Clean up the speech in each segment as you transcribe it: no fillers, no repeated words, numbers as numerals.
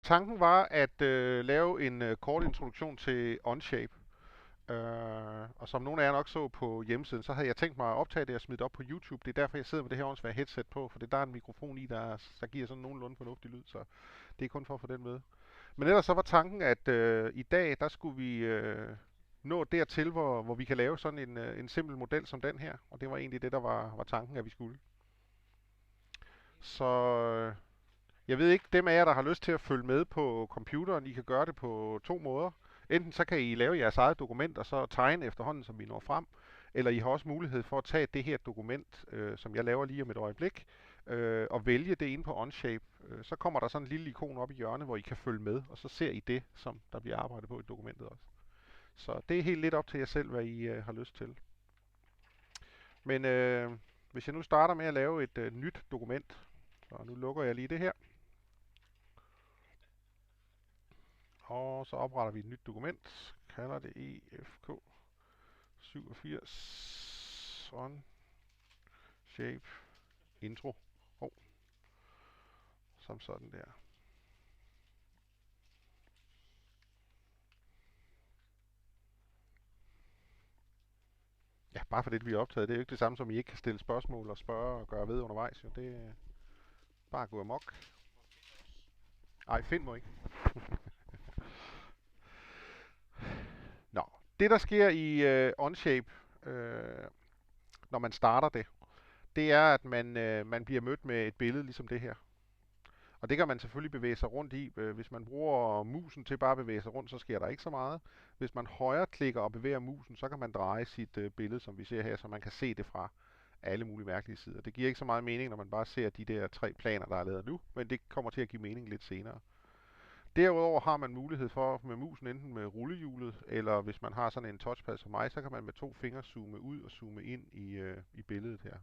Tanken var at lave en kort introduktion til Onshape. Og som nogle af jer nok så på hjemmesiden, så havde jeg tænkt mig at optage det og smide det op på YouTube. Det er derfor, jeg sidder med det her åndsvære headset på, for der er en mikrofon i, der giver sådan nogenlunde fornuftig lyd, så det er kun for at få den med. Men ellers så var tanken, at i dag, der skulle vi nå dertil, hvor vi kan lave sådan en simpel model som den her. Og det var egentlig det, der var tanken, at vi skulle. Så jeg ved ikke, dem af jer, der har lyst til at følge med på computeren, I kan gøre det på to måder. Enten så kan I lave jeres eget dokument, og så tegne efterhånden, som vi når frem. Eller I har også mulighed for at tage det her dokument, som jeg laver lige om et øjeblik, og vælge det inde på Onshape. Så kommer der sådan en lille ikon op i hjørnet, hvor I kan følge med, og så ser I det, som der bliver arbejdet på i dokumentet også. Så det er helt lidt op til jer selv, hvad I har lyst til. Men hvis jeg nu starter med at lave et nyt dokument, så nu lukker jeg lige det her. Og så opretter vi et nyt dokument, kalder det EFK 87 on shape intro. Som sådan der. Ja, bare for det vi er optaget, det er jo ikke det samme som I ikke kan stille spørgsmål og spørge og gøre ved undervejs. Jo. Det er bare at gå amok. Ej, find mig ikke. Nå, det der sker i Onshape, når man starter det, det er, at man bliver mødt med et billede ligesom det her. Og det kan man selvfølgelig bevæge sig rundt i. Hvis man bruger musen til bare at bevæge sig rundt, så sker der ikke så meget. Hvis man højreklikker og bevæger musen, så kan man dreje sit billede, som vi ser her, så man kan se det fra alle mulige mærkelige sider. Det giver ikke så meget mening, når man bare ser de der tre planer, der er lavet nu, men det kommer til at give mening lidt senere. Derudover har man mulighed for med musen enten med rullehjulet, eller hvis man har sådan en touchpad som mig, så kan man med to fingre zoome ud og zoome ind i billedet her.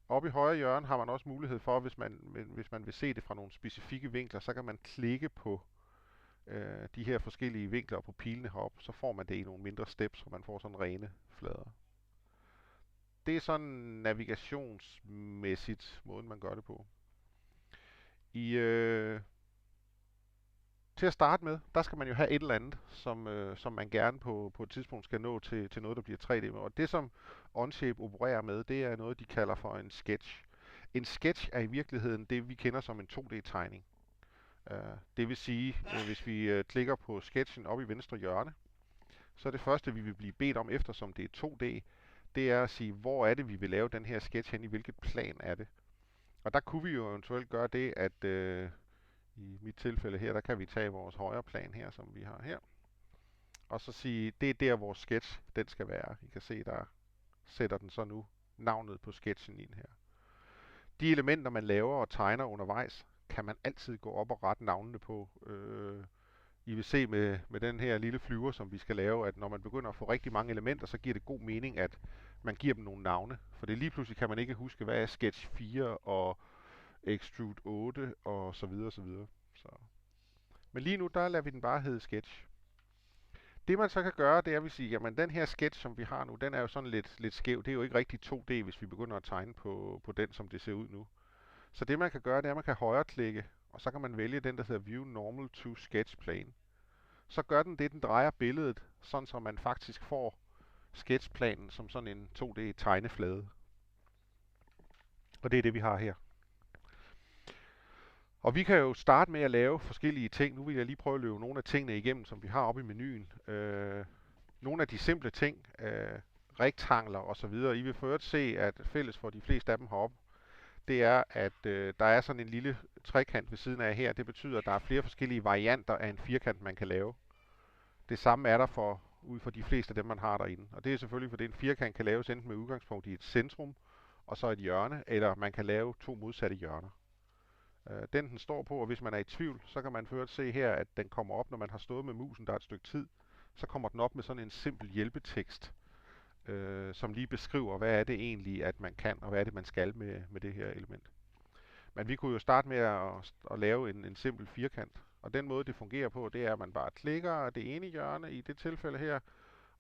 Oppe i højre hjørne har man også mulighed for, hvis man vil se det fra nogle specifikke vinkler, så kan man klikke på de her forskellige vinkler på pilene heroppe, så får man det i nogle mindre steps, så man får sådan rene flader. Det er sådan navigationsmæssigt måden, man gør det på. Til at starte med, der skal man jo have et eller andet, som man gerne på et tidspunkt skal nå til noget, der bliver 3D med. Og det, som Onshape opererer med, det er noget, de kalder for en sketch. En sketch er i virkeligheden det, vi kender som en 2D-tegning. Det vil sige, hvis vi klikker på sketchen op i venstre hjørne, så er det første, vi vil blive bedt om, eftersom det er 2D, det er at sige, hvor er det, vi vil lave den her sketch hen, i hvilket plan er det. Og der kunne vi jo eventuelt gøre det, at i mit tilfælde her, der kan vi tage vores højre plan her, som vi har her. Og så sige, det er der, vores sketch, den skal være. I kan se, der sætter den så nu navnet på sketchen ind her. De elementer, man laver og tegner undervejs, kan man altid gå op og rette navnene på. I vil se med den her lille flyver, som vi skal lave, at når man begynder at få rigtig mange elementer, så giver det god mening, at man giver dem nogle navne. For det lige pludselig kan man ikke huske, hvad er sketch 4 og extrude 8 og så videre og så videre. Så. Men lige nu, der lader vi den bare hedde sketch. Det man så kan gøre, det er at sige, jamen den her sketch, som vi har nu, den er jo sådan lidt skæv. Det er jo ikke rigtig 2D, hvis vi begynder at tegne på den, som det ser ud nu. Så det man kan gøre, det er, at man kan højreklikke, og så kan man vælge den, der hedder View Normal to Sketch Plane. Så gør den det, den drejer billedet, sådan så man faktisk får sketchplanen som sådan en 2D tegneflade. Og det er det, vi har her. Og vi kan jo starte med at lave forskellige ting. Nu vil jeg lige prøve at løbe nogle af tingene igennem, som vi har oppe i menuen. Nogle af de simple ting, rektangler osv. I vil først se, at fælles for de fleste af dem heroppe, det er, at der er sådan en lille trekant ved siden af her. Det betyder, at der er flere forskellige varianter af en firkant, man kan lave. Det samme er der ud for de fleste af dem, man har derinde. Og det er selvfølgelig, fordi en firkant kan laves enten med udgangspunkt i et centrum, og så et hjørne, eller man kan lave to modsatte hjørner. Den står på, og hvis man er i tvivl, så kan man først se her, at den kommer op, når man har stået med musen der et stykke tid. Så kommer den op med sådan en simpel hjælpetekst, som lige beskriver, hvad er det egentlig, at man kan, og hvad er det, man skal med det her element. Men vi kunne jo starte med at lave en simpel firkant. Og den måde, det fungerer på, det er, at man bare klikker det ene hjørne i det tilfælde her,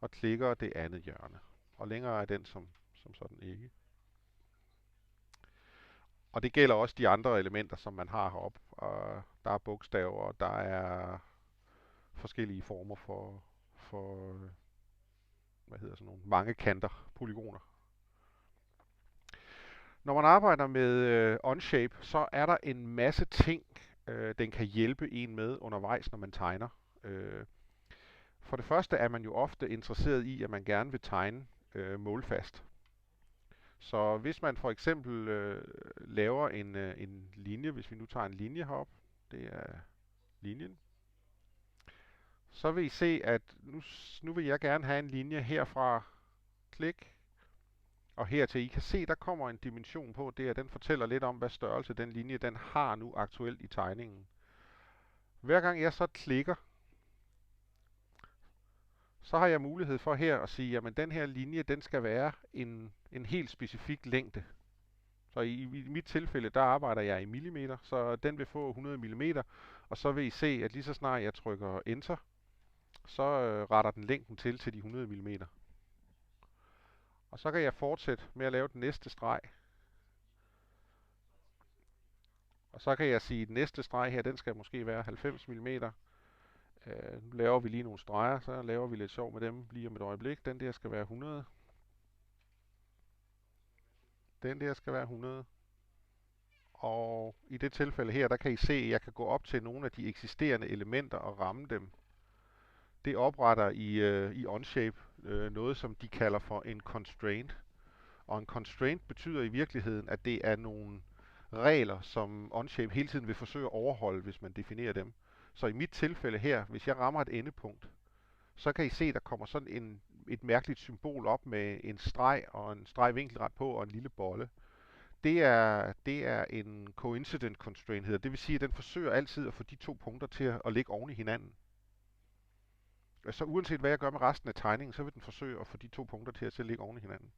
og klikker det andet hjørne. Og længere er den som sådan ikke. Og det gælder også de andre elementer, som man har heroppe. Og der er bogstaver, og der er forskellige former for hvad hedder sådan nogle mange kanter, polygoner. Når man arbejder med Onshape, så er der en masse ting, den kan hjælpe en med undervejs, når man tegner. For det første er man jo ofte interesseret i, at man gerne vil tegne målfast. Så hvis man for eksempel laver en linje, hvis vi nu tager en linje herop, det er linjen, så vil I se, at nu vil jeg gerne have en linje herfra, klik, og hertil. I kan se, der kommer en dimension på det, og den fortæller lidt om, hvad størrelse den linje den har nu aktuelt i tegningen. Hver gang jeg så klikker, så har jeg mulighed for her at sige, jamen den her linje, den skal være en helt specifik længde. Så i mit tilfælde, der arbejder jeg i millimeter, så den vil få 100 mm, og så vil I se, at lige så snart jeg trykker Enter, så retter den længden til de 100 mm. Og så kan jeg fortsætte med at lave den næste streg. Og så kan jeg sige, at den næste streg her, den skal måske være 90 mm. Nu laver vi lige nogle streger, så laver vi lidt sjov med dem lige om et øjeblik. Den der skal være 100. Den der skal være 100. Og i det tilfælde her, der kan I se, at jeg kan gå op til nogle af de eksisterende elementer og ramme dem. Det opretter i Onshape noget, som de kalder for en constraint. Og en constraint betyder i virkeligheden, at det er nogle regler, som Onshape hele tiden vil forsøge at overholde, hvis man definerer dem. Så i mit tilfælde her, hvis jeg rammer et endepunkt, så kan I se, at der kommer sådan et mærkeligt symbol op med en streg og en streg vinkelret på og en lille bolle. Det er en coincident constraint hedder. Det vil sige, at den forsøger altid at få de to punkter til at ligge oven i hinanden. Så uanset hvad jeg gør med resten af tegningen, så vil den forsøge at få de to punkter til at ligge oven i hinanden.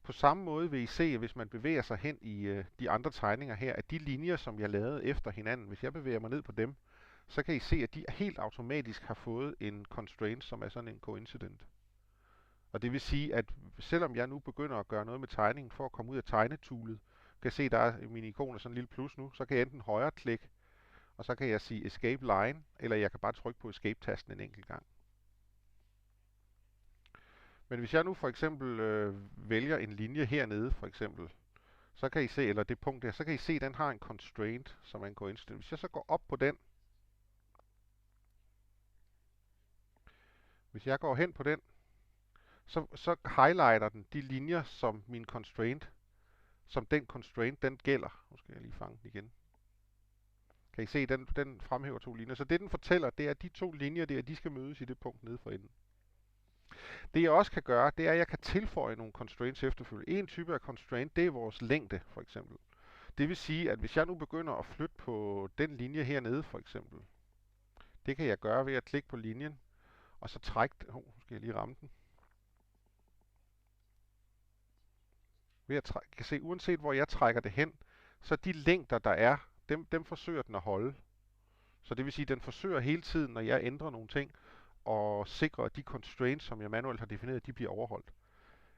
På samme måde vil I se, at hvis man bevæger sig hen i de andre tegninger her, at de linjer, som jeg lavede efter hinanden, hvis jeg bevæger mig ned på dem, så kan I se, at de helt automatisk har fået en constraint, som er sådan en coincident. Og det vil sige, at selvom jeg nu begynder at gøre noget med tegningen for at komme ud af tegnetoolet, kan I se, der er min ikon er sådan en lille plus nu, så kan jeg enten højre klik, og så kan jeg sige Escape Line, eller jeg kan bare trykke på Escape-tasten en enkelt gang. Men hvis jeg nu for eksempel vælger en linje hernede, for eksempel, så kan I se, eller det punkt der, så kan I se, at den har en constraint, som man går indstillet. Hvis jeg så går op på den, hvis jeg går hen på den, så highlighter den de linjer, som min constraint, som den constraint, den gælder. Nu skal jeg lige fange den igen. Kan I se, den fremhæver to linjer. Så det den fortæller, det er, at de to linjer der, de skal mødes i det punkt nede for enden. Det jeg også kan gøre, det er, at jeg kan tilføje nogle constraints efterfølgende. En type af constraint, det er vores længde, for eksempel. Det vil sige, at hvis jeg nu begynder at flytte på den linje hernede, for eksempel, det kan jeg gøre ved at klikke på linjen, og så trække den. Nu skal jeg lige ramme den. Ved at kan se, uanset hvor jeg trækker det hen, så de længder, der er, dem forsøger den at holde. Så det vil sige, at den forsøger hele tiden, når jeg ændrer nogle ting, og sikre, at de constraints, som jeg manuelt har defineret, de bliver overholdt.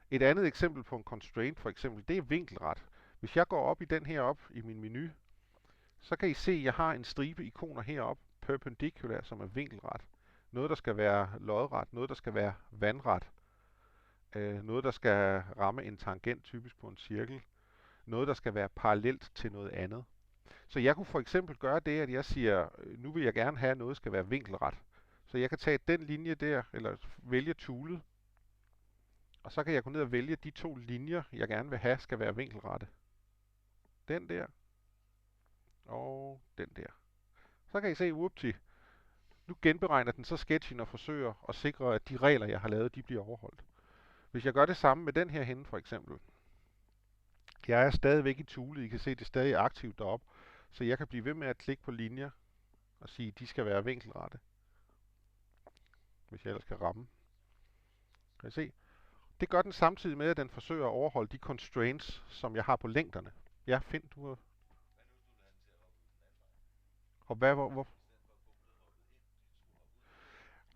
Et andet eksempel på en constraint, for eksempel, det er vinkelret. Hvis jeg går op i den her op i min menu, så kan I se, at jeg har en stribe ikoner heroppe, perpendicular, som er vinkelret. Noget, der skal være lodret, noget, der skal være vandret. Noget, der skal ramme en tangent, typisk på en cirkel. Noget, der skal være parallelt til noget andet. Så jeg kunne for eksempel gøre det, at jeg siger, nu vil jeg gerne have, at noget skal være vinkelret. Så jeg kan tage den linje der, eller vælge toolet, og så kan jeg gå ned og vælge de to linjer, jeg gerne vil have, skal være vinkelrette. Den der, og den der. Så kan I se, whoopty, nu genberegner den så sketchen og forsøger at sikre, at de regler, jeg har lavet, de bliver overholdt. Hvis jeg gør det samme med den her henne, for eksempel. Jeg er stadigvæk i toolet, I kan se, det er stadig aktivt deroppe, så jeg kan blive ved med at klikke på linjer og sige, at de skal være vinkelrette. Hvis jeg ellers kan ramme. Kan I se? Det gør den samtidig med, at den forsøger at overholde de constraints, som jeg har på længderne. Ja, find du. Og hvad, hvor?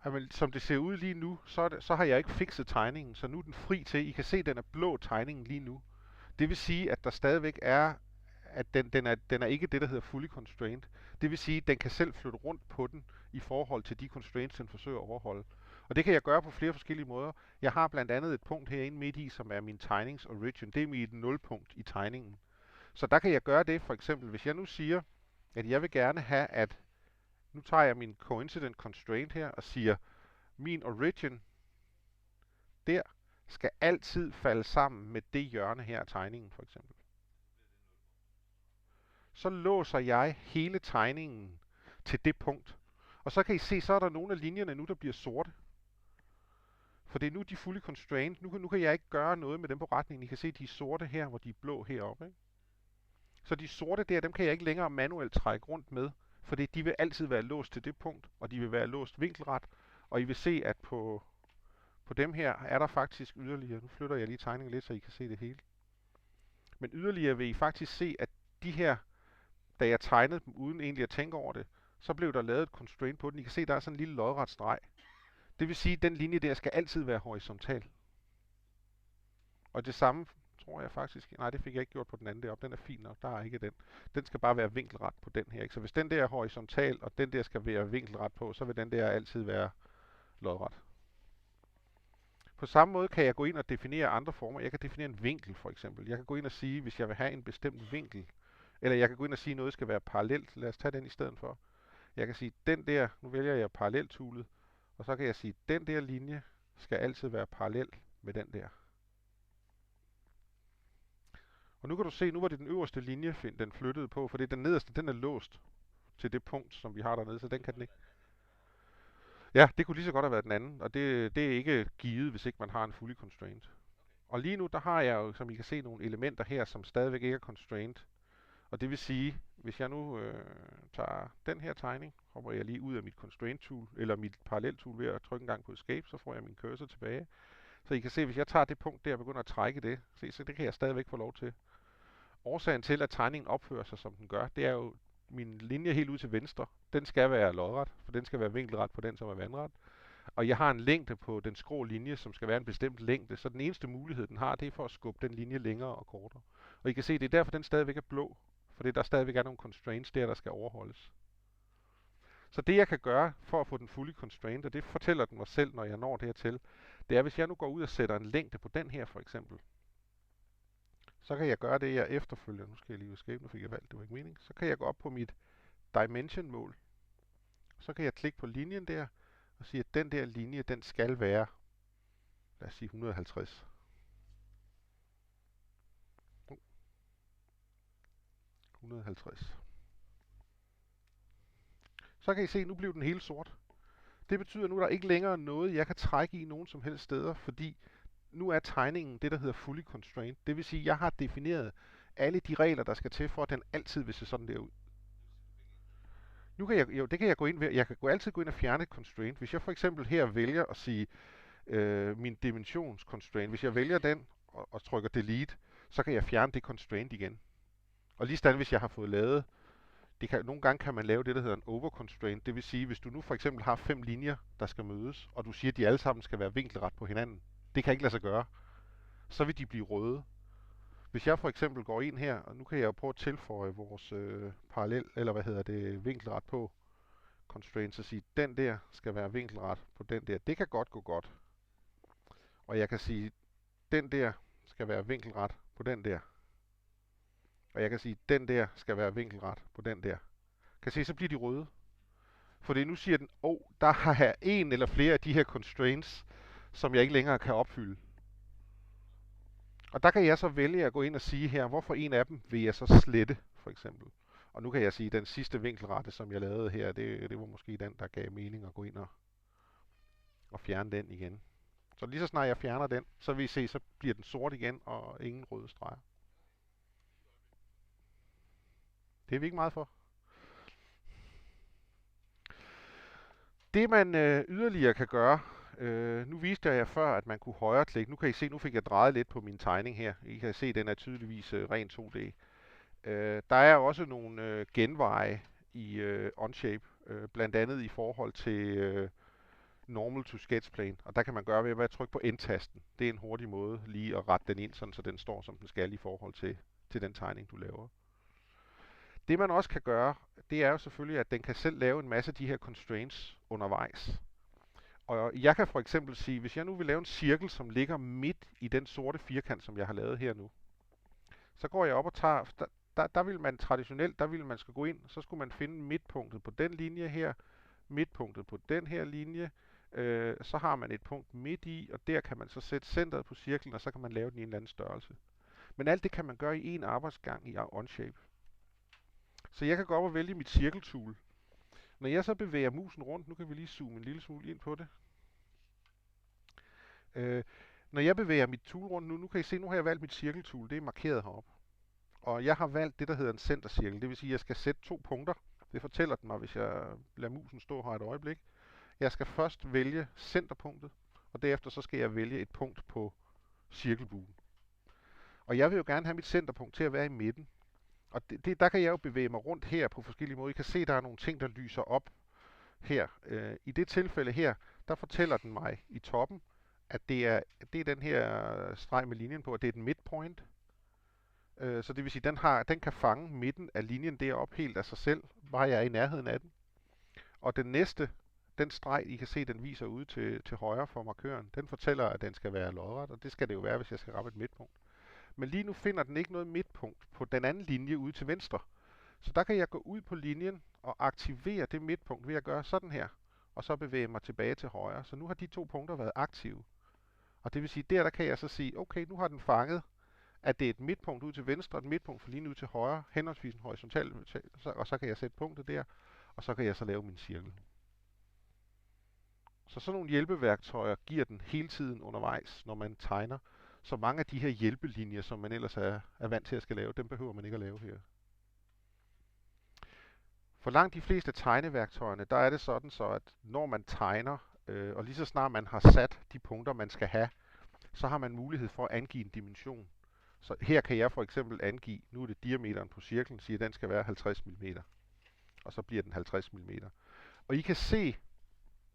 Jamen, som det ser ud lige nu, så har jeg ikke fikset tegningen, så nu er den fri til. I kan se, at den er blå tegningen lige nu. Det vil sige, at der stadigvæk er at den er ikke det, der hedder fully constrained. Det vil sige, at den kan selv flytte rundt på den i forhold til de constraints, den forsøger at overholde. Og det kan jeg gøre på flere forskellige måder. Jeg har blandt andet et punkt herinde midt i, som er min tegnings origin. Det er mit nulpunkt i tegningen. Så der kan jeg gøre det, for eksempel, hvis jeg nu siger, at jeg vil gerne have, at nu tager jeg min coincident constraint her og siger, min origin der skal altid falde sammen med det hjørne her af tegningen, for eksempel. Så låser jeg hele tegningen til det punkt. Og så kan I se, så er der nogle af linjerne nu, der bliver sorte. For det er nu de fully constrained. Nu kan jeg ikke gøre noget med dem på retningen. I kan se, de er sorte her, hvor de er blå heroppe. Ikke? Så de sorte der, dem kan jeg ikke længere manuelt trække rundt med. Fordi de vil altid være låst til det punkt, og de vil være låst vinkelret. Og I vil se, at på dem her er der faktisk yderligere. Nu flytter jeg lige tegningen lidt, så I kan se det hele. Men yderligere vil I faktisk se, at de her, da jeg tegnede dem uden egentlig at tænke over det, så blev der lavet et constraint på den. I kan se, der er sådan en lille lodret streg. Det vil sige, at den linje der skal altid være horisontal. Og det samme tror jeg faktisk... Nej, det fik jeg ikke gjort på den anden deroppe. Den er fin nok. Der er ikke den. Den skal bare være vinkelret på den her. Ikke? Så hvis den der er horisontal, og den der skal være vinkelret på, så vil den der altid være lodret. På samme måde kan jeg gå ind og definere andre former. Jeg kan definere en vinkel, for eksempel. Jeg kan gå ind og sige, hvis jeg vil have en bestemt vinkel, eller jeg kan gå ind og sige, at noget skal være parallelt. Lad os tage den i stedet for. Jeg kan sige, den der, nu vælger jeg paralleltoolet, og så kan jeg sige, at den der linje skal altid være parallel med den der. Og nu kan du se, nu var det den øverste linje, den flyttede på, for den nederste, den er låst til det punkt, som vi har dernede, så den kan den ikke. Ja, det kunne lige så godt have været den anden, og det er ikke givet, hvis ikke man har en fully constraint. Og lige nu, der har jeg jo, som I kan se, nogle elementer her, som stadigvæk ikke er constrained. Og det vil sige, hvis jeg nu tager den her tegning, hopper jeg lige ud af mit constraint tool, eller mit parallel tool ved at trykke en gang på escape, så får jeg min cursor tilbage. Så I kan se, hvis jeg tager det punkt der og begynder at trække det, så det kan jeg stadigvæk få lov til. Årsagen til, at tegningen opfører sig, som den gør, det er jo min linje helt ud til venstre. Den skal være lodret, for den skal være vinkelret på den, som er vandret. Og jeg har en længde på den skrå linje, som skal være en bestemt længde, så den eneste mulighed, den har, det er for at skubbe den linje længere og kortere. Og I kan se, det er derfor, den stadigvæk er blå, fordi der stadigvæk er nogle constraints der skal overholdes. Så det, jeg kan gøre for at få den fully constrained, og det fortæller den mig selv, når jeg når dertil, det er, hvis jeg nu går ud og sætter en længde på den her, for eksempel, så kan jeg gøre det, jeg efterfølger. Nu skal jeg lige escape, nu fik jeg valgt, det var ikke mening. Så kan jeg gå op på mit dimension-mål. Så kan jeg klikke på linjen der, og sige, at den der linje, den skal være, lad os sige 150. 150. Så kan I se, at nu blev den helt sort. Det betyder, at nu er der ikke længere noget, jeg kan trække i nogen som helst steder, fordi nu er tegningen det, der hedder fully constrained. Det vil sige, at jeg har defineret alle de regler, der skal til, for at den altid vil se sådan der ud. Nu kan det kan jeg gå ind ved. Jeg kan altid gå ind og fjerne et constraint. Hvis jeg for eksempel her vælger at sige min dimensions constraint, hvis jeg vælger den og trykker delete, så kan jeg fjerne det constraint igen. Og lige sådan, hvis jeg har fået lavet, nogle gange kan man lave det, der hedder en over constraint. Det vil sige, hvis du nu for eksempel har 5 linjer, der skal mødes, og du siger, at de alle sammen skal være vinkelret på hinanden. Det kan ikke lade sig gøre. Så vil de blive røde. Hvis jeg for eksempel går ind her, og nu kan jeg jo prøve at tilføje vores parallel, eller vinkelret på constraint, så sige, den der skal være vinkelret på den der. Det kan godt gå godt. Og jeg kan sige, den der skal være vinkelret på den der. Og jeg kan sige, den der skal være vinkelret på den der. Kan se, så bliver de røde. Fordi nu siger den, der har jeg en eller flere af de her constraints, som jeg ikke længere kan opfylde. Og der kan jeg så vælge at gå ind og sige her, hvorfor en af dem vil jeg så slette, for eksempel. Og nu kan jeg sige, at den sidste vinkelrette, som jeg lavede her, det var måske den, der gav mening at gå ind og fjerne den igen. Så lige så snart jeg fjerner den, så vil I se, så bliver den sort igen, og ingen røde streger. Det er vi ikke meget for. Det man yderligere kan gøre, nu viste jeg jer før, at man kunne højreklikke. Nu kan I se, nu fik jeg drejet lidt på min tegning her. I kan se, at den er tydeligvis ren 2D. Der er også nogle genveje i Onshape, blandt andet i forhold til normal to sketch plane. Og der kan man gøre ved at trykke på End-tasten. Det er en hurtig måde lige at rette den ind, sådan, så den står som den skal i forhold til den tegning, du laver. Det man også kan gøre, det er jo selvfølgelig, at den kan selv lave en masse af de her constraints undervejs. Og jeg kan for eksempel sige, hvis jeg nu vil lave en cirkel, som ligger midt i den sorte firkant, som jeg har lavet her nu, så går jeg op og tager, der vil man traditionelt, der vil man skal gå ind, så skulle man finde midtpunktet på den linje her, midtpunktet på den her linje, så har man et punkt midt i, og der kan man så sætte centret på cirklen, og så kan man lave den i en eller anden størrelse. Men alt det kan man gøre i en arbejdsgang i Onshape. Så jeg kan gå op og vælge mit cirkeltool. Når jeg så bevæger musen rundt, nu kan vi lige zoome en lille smule ind på det. Når jeg bevæger mit tool rundt nu kan I se, nu har jeg valgt mit cirkeltool, det er markeret heroppe. Og jeg har valgt det, der hedder en centercirkel, det vil sige, at jeg skal sætte 2 punkter. Det fortæller den mig, hvis jeg lader musen stå her et øjeblik. Jeg skal først vælge centerpunktet, og derefter så skal jeg vælge et punkt på cirkelbuen. Og jeg vil jo gerne have mit centerpunkt til at være i midten. Og der kan jeg jo bevæge mig rundt her på forskellige måder. I kan se, at der er nogle ting, der lyser op her. I det tilfælde her, der fortæller den mig i toppen, at det er den her streg med linjen på, at det er et midpoint. Så det vil sige, at den kan fange midten af linjen deroppe helt af sig selv, bare jeg er i nærheden af den. Og den næste, den streg, I kan se, den viser ud til højre for markøren, den fortæller, at den skal være lodret, og det skal det jo være, hvis jeg skal ramme et midtpunkt. Men lige nu finder den ikke noget midtpunkt på den anden linje ude til venstre. Så der kan jeg gå ud på linjen og aktivere det midtpunkt ved at gøre sådan her, og så bevæge mig tilbage til højre. Så nu har de 2 punkter været aktive. Og det vil sige, der kan jeg så sige, okay, nu har den fanget, at det er et midtpunkt ud til venstre, og et midtpunkt for linjen ud til højre, henholdsvis en horisontal, og så kan jeg sætte punktet der, og så kan jeg så lave min cirkel. Så sådan nogle hjælpeværktøjer giver den hele tiden undervejs, når man tegner. Så mange af de her hjælpelinjer, som man ellers er vant til at skal lave, dem behøver man ikke at lave her. For langt de fleste tegneværktøjerne, der er det sådan så, at når man tegner, og lige så snart man har sat de punkter, man skal have, så har man mulighed for at angive en dimension. Så her kan jeg for eksempel angive, nu er det diameteren på cirklen, siger at den skal være 50 mm. Og så bliver den 50 mm. Og I kan se,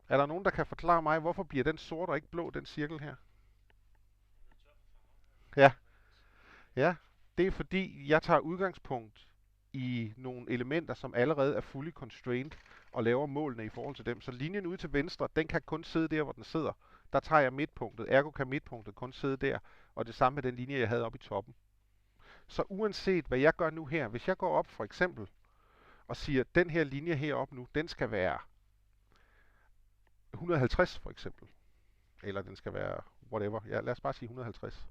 er der nogen, der kan forklare mig, hvorfor bliver den sort og ikke blå, den cirkel her? Ja, ja. Det er fordi, jeg tager udgangspunkt i nogle elementer, som allerede er fully constrained, og laver målene i forhold til dem. Så linjen ude til venstre, den kan kun sidde der, hvor den sidder. Der tager jeg midtpunktet. Ergo kan midtpunktet kun sidde der. Og det samme med den linje, jeg havde oppe i toppen. Så uanset hvad jeg gør nu her, hvis jeg går op for eksempel og siger, at den her linje heroppe nu, den skal være 150 for eksempel. Eller den skal være whatever. Ja, lad os bare sige 150.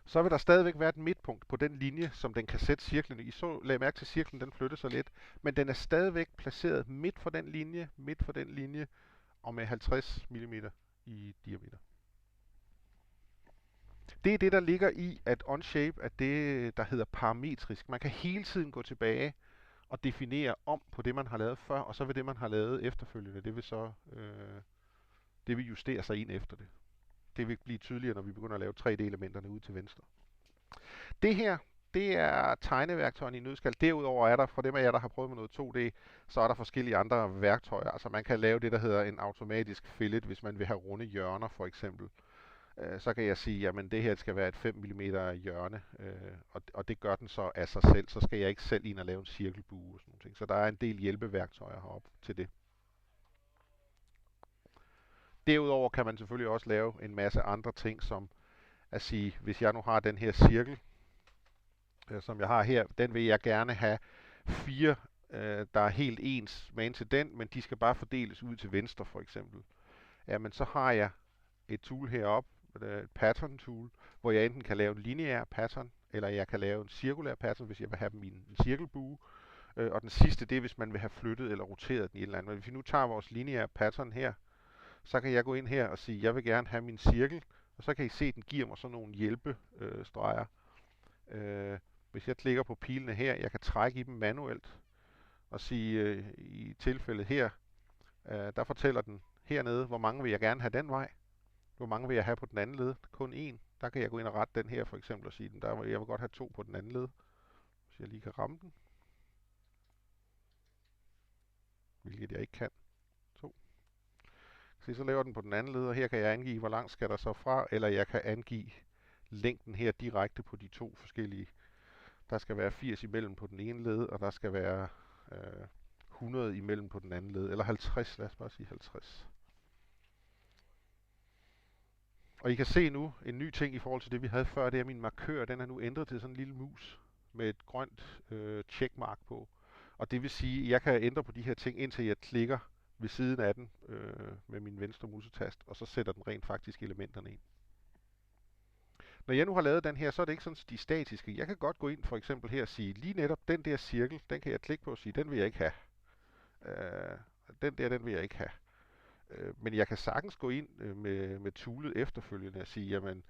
Så vil der stadigvæk være et midtpunkt på den linje, som den kan sætte cirklen i. Så lag mærke til, at cirklen den flytter sig lidt. Men den er stadigvæk placeret midt for den linje, og med 50 mm i diameter. Det er det, der ligger i, at Onshape er det, der hedder parametrisk. Man kan hele tiden gå tilbage og definere om på det, man har lavet før, og så vil det, man har lavet efterfølgende, det vil så det vil justere sig ind efter det. Det vil blive tydeligere, når vi begynder at lave 3D-elementerne ude til venstre. Det her, det er tegneværktøjen i nødskal. Derudover er der, for dem af jer, der har prøvet med noget 2D, så er der forskellige andre værktøjer. Altså man kan lave det, der hedder en automatisk fillet, hvis man vil have runde hjørner for eksempel. Så kan jeg sige, jamen det her skal være et 5 mm hjørne, og det gør den så af sig selv. Så skal jeg ikke selv ind og lave en cirkelbue og sådan noget. Så der er en del hjælpeværktøjer heroppe til det. Derudover kan man selvfølgelig også lave en masse andre ting, som at sige, hvis jeg nu har den her cirkel, som jeg har her, den vil jeg gerne have 4, der er helt ens med til den, men de skal bare fordeles ud til venstre for eksempel. Jamen så har jeg et tool heroppe, et pattern tool, hvor jeg enten kan lave en lineær pattern, eller jeg kan lave en cirkulær pattern, hvis jeg vil have dem i en cirkelbue. Og den sidste, det er, hvis man vil have flyttet eller roteret den i et eller andet. Men hvis vi nu tager vores lineære pattern her, så kan jeg gå ind her og sige, at jeg vil gerne have min cirkel, og så kan I se, at den giver mig sådan nogle hjælpestreger. Hvis jeg klikker på pilene her, jeg kan trække i dem manuelt, og sige, i tilfældet her, der fortæller den hernede, hvor mange vil jeg gerne have den vej, hvor mange vil jeg have på den anden led, kun én. Der kan jeg gå ind og rette den her for eksempel og sige, jeg vil godt have 2 på den anden led, hvis jeg lige kan ramme den, hvilket jeg ikke kan. Så laver den på den anden led, og her kan jeg angive, hvor langt skal der så fra, eller jeg kan angive længden her direkte på de 2 forskellige Der skal være 80 imellem på den ene led, og der skal være 100 imellem på den anden led. Eller 50, lad os bare sige 50. Og I kan se nu en ny ting i forhold til det, vi havde før. Det er, at min markør, den er nu ændret til sådan en lille mus med et grønt checkmark på. Og det vil sige, at jeg kan ændre på de her ting, indtil jeg klikker ved siden af den med min venstre musetast, og så sætter den rent faktisk elementerne ind. Når jeg nu har lavet den her, så er det ikke sådan, at de er statiske. Jeg kan godt gå ind for eksempel her og sige, lige netop den der cirkel, den kan jeg klikke på og sige, den vil jeg ikke have. Den der, den vil jeg ikke have. Men jeg kan sagtens gå ind med toolet efterfølgende og sige, jamen,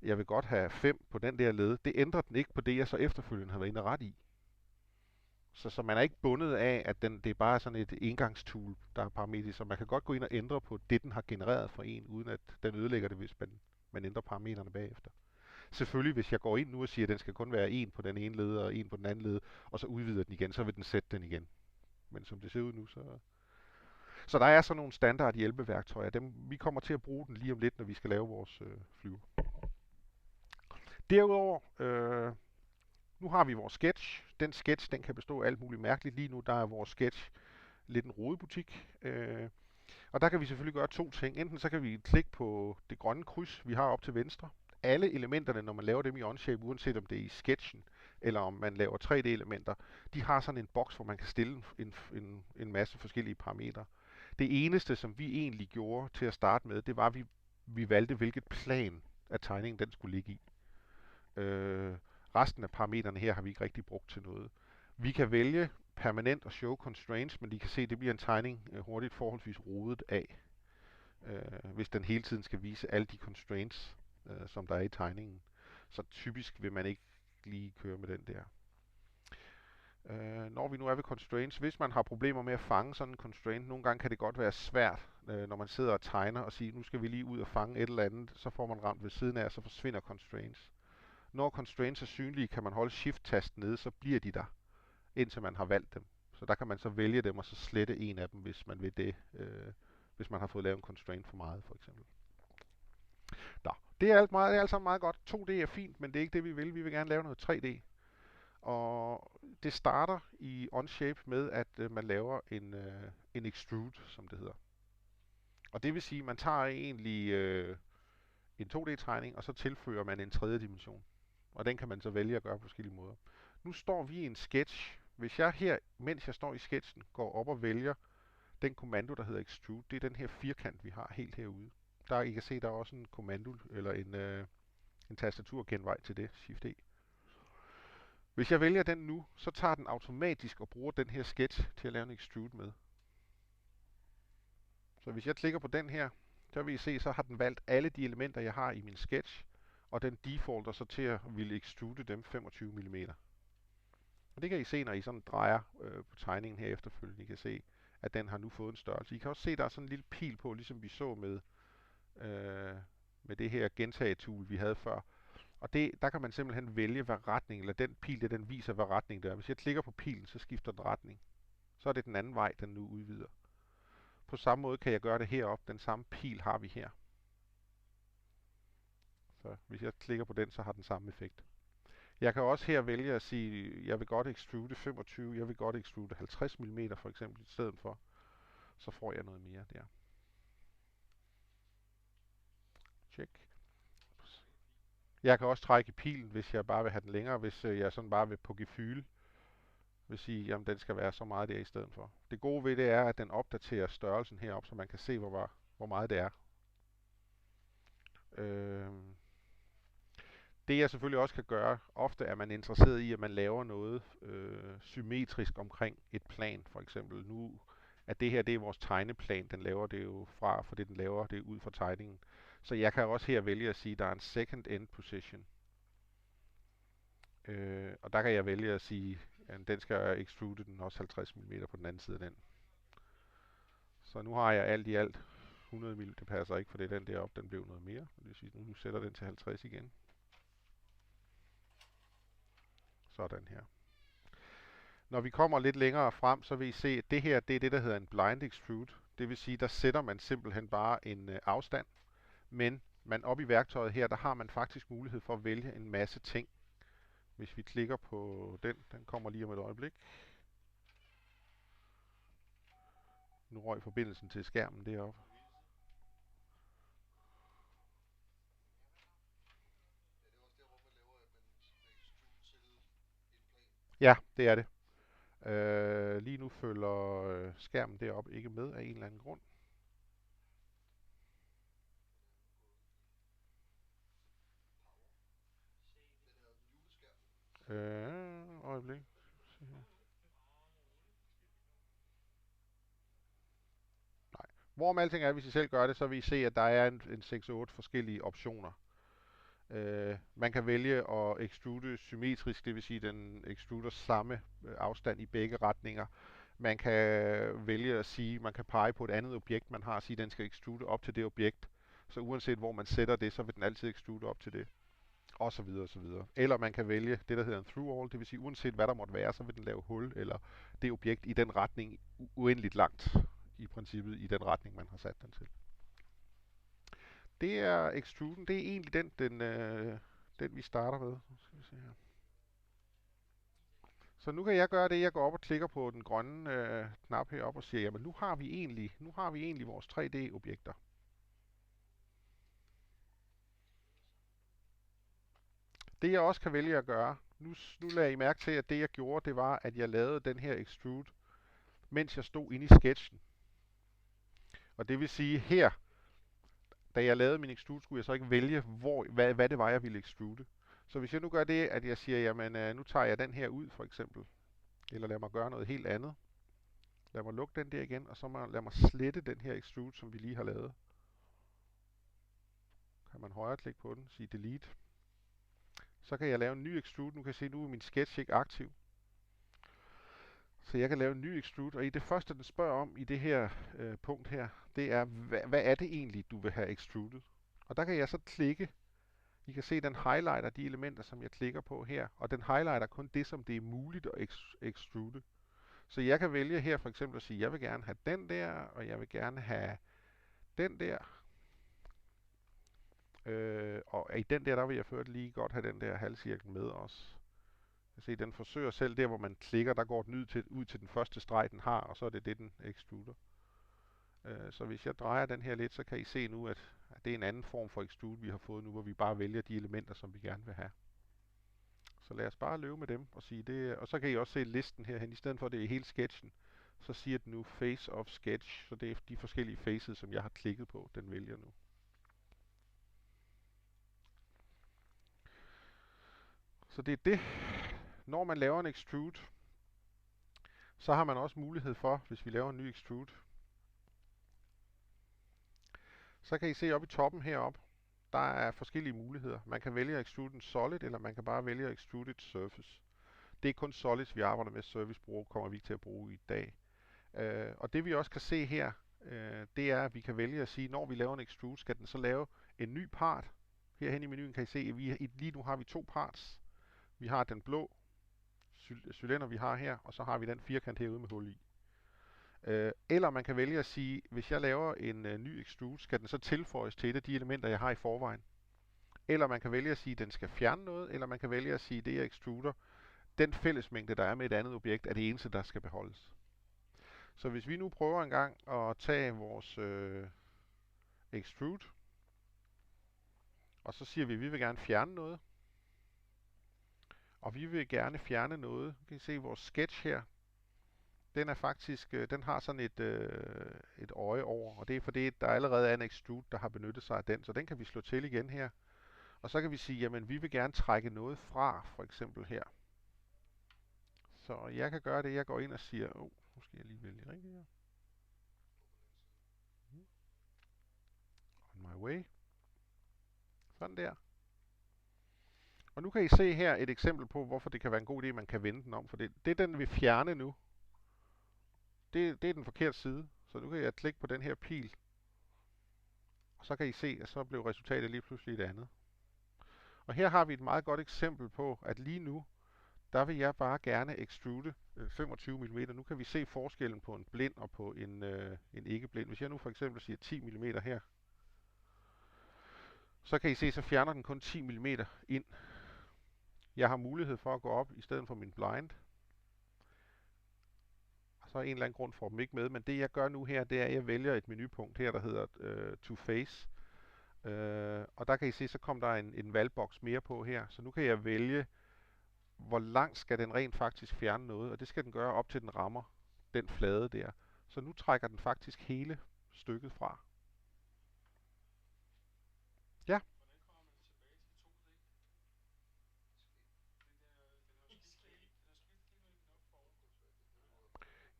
jeg vil godt have 5 på den der led. Det ændrer den ikke på det, jeg så efterfølgende har været inde og ret i. Så man er ikke bundet af, at det er bare sådan et engangstool, der er parametrisk. Så man kan godt gå ind og ændre på det, den har genereret for en, uden at den ødelægger det, hvis man ændrer parametrene bagefter. Selvfølgelig, hvis jeg går ind nu og siger, at den skal kun være en på den ene led og en på den anden led, og så udvider den igen, så vil den sætte den igen. Men som det ser ud nu, så der er sådan nogle standard hjælpeværktøjer. Vi kommer til at bruge den lige om lidt, når vi skal lave vores flyver. Derudover, nu har vi vores sketch. Den sketch, den kan bestå af alt muligt mærkeligt. Lige nu, der er vores sketch lidt en rodebutik. Og der kan vi selvfølgelig gøre 2 ting. Enten så kan vi klikke på det grønne kryds, vi har op til venstre. Alle elementerne, når man laver dem i Onshape, uanset om det er i sketchen, eller om man laver 3D-elementer, de har sådan en boks, hvor man kan stille en masse forskellige parametre. Det eneste, som vi egentlig gjorde til at starte med, det var, at vi valgte, hvilket plan af tegningen den skulle ligge i. Resten af parametrene her har vi ikke rigtig brugt til noget. Vi kan vælge permanent og show constraints, men I kan se, at det bliver en tegning hurtigt forholdsvis rodet af, hvis den hele tiden skal vise alle de constraints, som der er i tegningen. Så typisk vil man ikke lige køre med den der. Når vi nu er ved constraints, hvis man har problemer med at fange sådan en constraint, nogle gange kan det godt være svært, når man sidder og tegner og siger, nu skal vi lige ud og fange et eller andet, så får man ramt ved siden af, og så forsvinder constraints. Når constraints er synlige, kan man holde shift-tasten nede, så bliver de der, indtil man har valgt dem. Så der kan man så vælge dem, og så slette en af dem, hvis man vil det, hvis man har fået lavet en constraint for meget, for eksempel. Nå, det er alt sammen meget godt. 2D er fint, men det er ikke det, vi vil. Vi vil gerne lave noget 3D. Og det starter i Onshape med, at man laver en extrude, som det hedder. Og det vil sige, at man tager egentlig en 2D-tegning, og så tilføjer man en 3. dimension. Og den kan man så vælge at gøre på forskellige måder. Nu står vi i en sketch. Hvis jeg her, mens jeg står i sketchen, går op og vælger den kommando, der hedder extrude, det er den her firkant, vi har helt herude. Der I kan se, der er også en kommando, eller en tastaturgenvej til det, Shift E. Hvis jeg vælger den nu, så tager den automatisk og bruger den her sketch til at lave en extrude med. Så hvis jeg klikker på den her, så vil I se, så har den valgt alle de elementer, jeg har i min sketch, og den defaulter så til at ville extrude dem 25 mm. Og det kan I se, når I sådan drejer på tegningen her efterfølgende. I kan se, at den har nu fået en størrelse. I kan også se, at der er sådan en lille pil på, ligesom vi så med det her gentage-tool, vi havde før. Og der kan man simpelthen vælge, hvad retning, eller den pil, den viser, hvad retning det er. Hvis jeg klikker på pilen, så skifter den retning. Så er det den anden vej, den nu udvider. På samme måde kan jeg gøre det heroppe. Den samme pil har vi her. Så hvis jeg klikker på den, så har den samme effekt. Jeg kan også her vælge at sige, jeg vil godt extrude 25, jeg vil godt extrude 50 mm for eksempel i stedet for. Så får jeg noget mere der. Check. Jeg kan også trække i pilen, hvis jeg bare vil have den længere, hvis jeg sådan bare vil på gefyl, vil sige, jamen den skal være så meget der i stedet for. Det gode ved det er, at den opdaterer størrelsen heroppe, så man kan se, hvor meget det er. Det jeg selvfølgelig også kan gøre, ofte er man interesseret i, at man laver noget symmetrisk omkring et plan. For eksempel nu, at det her det er vores tegneplan, den laver det jo fra, for det den laver det ud fra tegningen. Så jeg kan også her vælge at sige, at der er en second end position. Og der kan jeg vælge at sige, at den skal extrude den også 50 mm på den anden side af den. Så nu har jeg alt i alt 100 mm, det passer ikke, for det er den deroppe, den blev noget mere. Det vil sige, nu sætter den til 50 igen. Sådan her. Når vi kommer lidt længere frem, så vil I se, at det her det er det, der hedder en blind extrude. Det vil sige, der sætter man simpelthen bare en afstand, men man op i værktøjet her, der har man faktisk mulighed for at vælge en masse ting. Hvis vi klikker på den kommer lige om et øjeblik. Nu røg forbindelsen til skærmen deroppe. Ja, det er det. Lige nu følger skærmen deroppe ikke med af en eller anden grund. Øjeblik. Nej. Hvorom alting er, hvis I selv gør det, så vil I se, at der er en 6-8 forskellige optioner. Man kan vælge at extrude symmetrisk, det vil sige, at den extruder samme afstand i begge retninger. Man kan vælge at sige, man kan pege på et andet objekt, man har, og sige, at den skal extrude op til det objekt. Så uanset hvor man sætter det, så vil den altid extrude op til det. Og så videre, og så videre. Eller man kan vælge det, der hedder en through all, det vil sige, uanset hvad der måtte være, så vil den lave hul, eller det objekt i den retning uendeligt langt, i princippet i den retning, man har sat den til. Det er extruden, det er egentlig den vi starter med. Skal vi se her. Så nu kan jeg gøre det, jeg går op og klikker på den grønne knap heroppe og siger, jamen nu har vi egentlig vores 3D-objekter. Det jeg også kan vælge at gøre, nu lader I mærke til, at det jeg gjorde, det var, at jeg lavede den her extrude, mens jeg stod inde i sketchen. Og det vil sige her, da jeg lavede min extrude, skulle jeg så ikke vælge, hvad det var, jeg ville extrude. Så hvis jeg nu gør det, at jeg siger, jamen nu tager jeg den her ud for eksempel, eller lad mig gøre noget helt andet. Lad mig lukke den der igen, og så lad mig slette den her extrude, som vi lige har lavet. Kan man højreklikke på den, sige delete. Så kan jeg lave en ny extrude. Nu kan I se, nu er min sketch ikke aktiv. Så jeg kan lave en ny extrude, og i det første, den spørger om i det her punkt her, det er, hvad er det egentlig, du vil have extruded? Og der kan jeg så klikke. I kan se, den highlighter de elementer, som jeg klikker på her, og den highlighter kun det, som det er muligt at extrude. Så jeg kan vælge her for eksempel at sige, jeg vil gerne have den der, og jeg vil gerne have den der. Og i den der vil jeg ført lige godt have den der halvcirkel med også. Jeg kan se, den forsøger selv der, hvor man klikker, der går den ud til den første streg, den har, og så er det det, den extruder. Så hvis jeg drejer den her lidt, så kan I se nu, at det er en anden form for extrude, vi har fået nu, hvor vi bare vælger de elementer, som vi gerne vil have. Så lad os bare løbe med dem og sige det. Og så kan I også se listen herhen. I stedet for det er hele sketchen, så siger den nu face of sketch. Så det er de forskellige faces, som jeg har klikket på, den vælger nu. Så det er det. Når man laver en extrude, så har man også mulighed for, hvis vi laver en ny extrude, så kan I se oppe i toppen heroppe, der er forskellige muligheder. Man kan vælge at extrude en solid, eller man kan bare vælge at extrude et surface. Det er kun solids, vi arbejder med. Surface kommer vi ikke til at bruge i dag. Og det vi også kan se her, det er, at vi kan vælge at sige, når vi laver en extrude, skal den så lave en ny part. Herhen i menuen kan I se, at lige nu har vi to parts. Vi har den blå cylinder, vi har her, og så har vi den firkant herude med hul i. Eller man kan vælge at sige, hvis jeg laver en ny extrude, skal den så tilføjes til et af de elementer, jeg har i forvejen. Eller man kan vælge at sige, at den skal fjerne noget, eller man kan vælge at sige, at det jeg extruder, den fællesmængde, der er med et andet objekt, er det eneste, der skal beholdes. Så hvis vi nu prøver en gang at tage vores extrude, og så siger vi, at vi vil gerne fjerne noget. Og vi vil gerne fjerne noget. Du kan se vores sketch her. Den er faktisk, den har sådan et øje over, og det er fordi, der allerede er en extrude, der har benyttet sig af den, så den kan vi slå til igen her. Og så kan vi sige, jamen vi vil gerne trække noget fra, for eksempel her. Så jeg kan gøre det, jeg går ind og siger, nu skal jeg lige vælge rigtigt her. On my way. Sådan der. Og nu kan I se her et eksempel på, hvorfor det kan være en god idé, at man kan vende den om. For det den vil fjerne nu, det er den forkerte side. Så nu kan jeg klikke på den her pil. Og så kan I se, at så blev resultatet lige pludselig et andet. Og her har vi et meget godt eksempel på, at lige nu, der vil jeg bare gerne extrude 25 mm. Nu kan vi se forskellen på en blind og på en ikke blind. Hvis jeg nu for eksempel siger 10 mm her, så kan I se, så fjerner den kun 10 mm ind. Jeg har mulighed for at gå op i stedet for min blind. Og så er en eller anden grund for dem ikke med, men det jeg gør nu her, det er, at jeg vælger et menupunkt her, der hedder To Face. Og der kan I se, så kom der en valgboks mere på her. Så nu kan jeg vælge, hvor langt skal den rent faktisk fjerne noget, og det skal den gøre op til den rammer den flade der. Så nu trækker den faktisk hele stykket fra. Ja.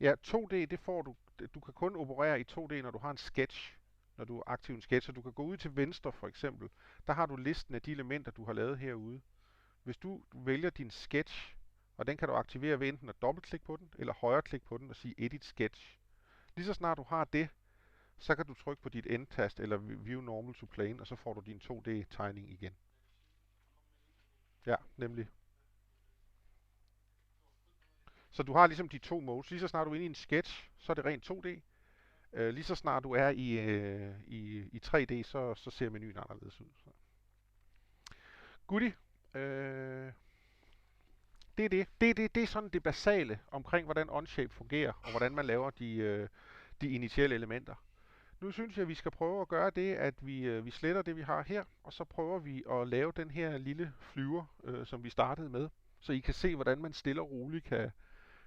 Ja, 2D, det får du. Du kan kun operere i 2D, når du har en sketch. Når du er aktiv i en sketch, så du kan gå ud til venstre for eksempel. Der har du listen af de elementer, du har lavet herude. Hvis du vælger din sketch, og den kan du aktivere ved enten at dobbeltklikke på den, eller højreklikke på den og sige Edit Sketch. Lige så snart du har det, så kan du trykke på dit End-tast eller View Normal to Plane, og så får du din 2D-tegning igen. Ja, nemlig. Så du har ligesom de to modes. Lige så snart du er inde i en sketch, så er det rent 2D. Lige så snart du er i 3D, så ser menuen anderledes ud. Så. Goodie. Det er det. Det er sådan det basale omkring, hvordan Onshape fungerer, og hvordan man laver de initielle elementer. Nu synes jeg, at vi skal prøve at gøre det, at vi sletter det, vi har her, og så prøver vi at lave den her lille flyver, som vi startede med, så I kan se, hvordan man stille og roligt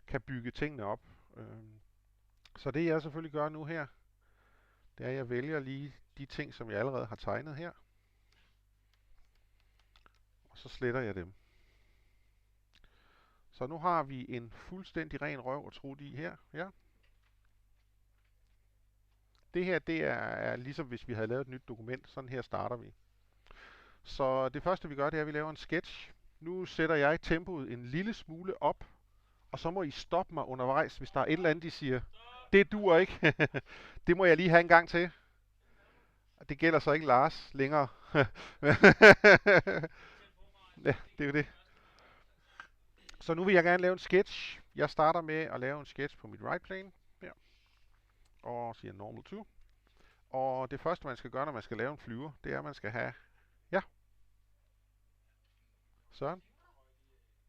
kan bygge tingene op. Så det jeg selvfølgelig gør nu her, det er, at jeg vælger lige de ting, som jeg allerede har tegnet her, og så sletter jeg dem. Så nu har vi en fuldstændig ren røv og trut i her. Ja. Det her, det er ligesom hvis vi havde lavet et nyt dokument. Sådan her starter vi. Så det første vi gør, det er, at vi laver en sketch. Nu sætter jeg tempoet en lille smule op, og så må I stoppe mig undervejs, hvis der er et eller andet, de siger, det duer ikke. Det må jeg lige have en gang til. Det gælder så ikke Lars længere. Ja, det er jo det. Så nu vil jeg gerne lave en sketch. Jeg starter med at lave en sketch på mit right plane. Her. Og siger normal to. Og det første, man skal gøre, når man skal lave en flyver, det er, at man skal have... Ja, Søren.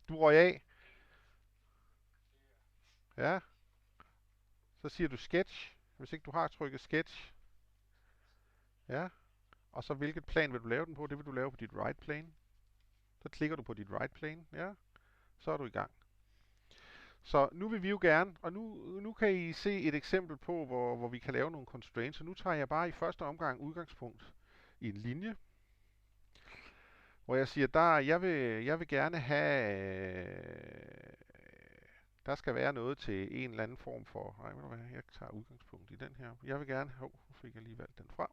Du røg af. Ja. Så siger du sketch. Hvis ikke du har trykket sketch. Ja. Og så hvilket plan vil du lave den på? Det vil du lave på dit right plane. Så klikker du på dit right plane. Ja. Så er du i gang. Så nu vil vi jo gerne, og nu kan I se et eksempel på, hvor vi kan lave nogle constraints. Så nu tager jeg bare i første omgang udgangspunkt i en linje, hvor jeg siger, jeg vil gerne have, der skal være noget til en eller anden form for, nej, ved du hvad, jeg tager udgangspunkt i den her. Jeg vil gerne, nu fik jeg lige valgt den fra.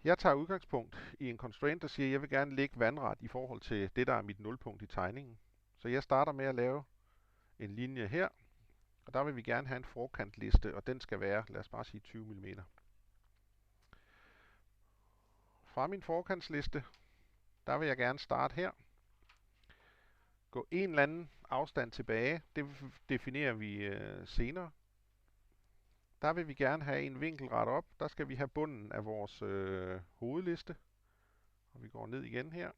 Jeg tager udgangspunkt i en constraint, der siger, at jeg vil gerne lægge vandret i forhold til det, der er mit nulpunkt i tegningen. Så jeg starter med at lave en linje her, og der vil vi gerne have en forkantliste, og den skal være, lad os bare sige 20 mm. Fra min forkantsliste, der vil jeg gerne starte her. Gå en eller anden afstand tilbage, det definerer vi senere. Der vil vi gerne have en vinkelret op, der skal vi have bunden af vores hovedliste. Og vi går ned igen her.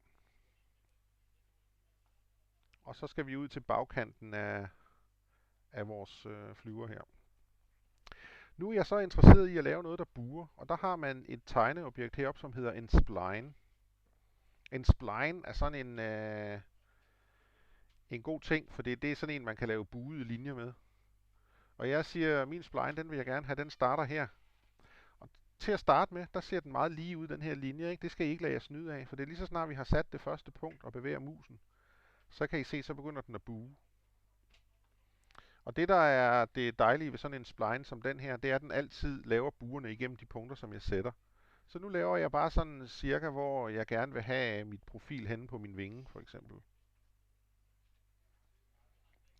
Og så skal vi ud til bagkanten af vores flyver her. Nu er jeg så interesseret i at lave noget, der buer, og der har man et tegneobjekt heroppe, som hedder en spline. En spline er sådan en god ting, for det er sådan en, man kan lave buede linjer med. Og jeg siger, at min spline, den vil jeg gerne have, den starter her. Og til at starte med, der ser den meget lige ud, den her linje, ikke? Det skal I ikke lade jer snyde af, for det er lige så snart vi har sat det første punkt og bevæger musen, så kan I se, så begynder den at bue. Og det, der er det dejlige ved sådan en spline som den her, det er, at den altid laver buerne igennem de punkter, som jeg sætter. Så nu laver jeg bare sådan cirka, hvor jeg gerne vil have mit profil henne på min vinge, for eksempel.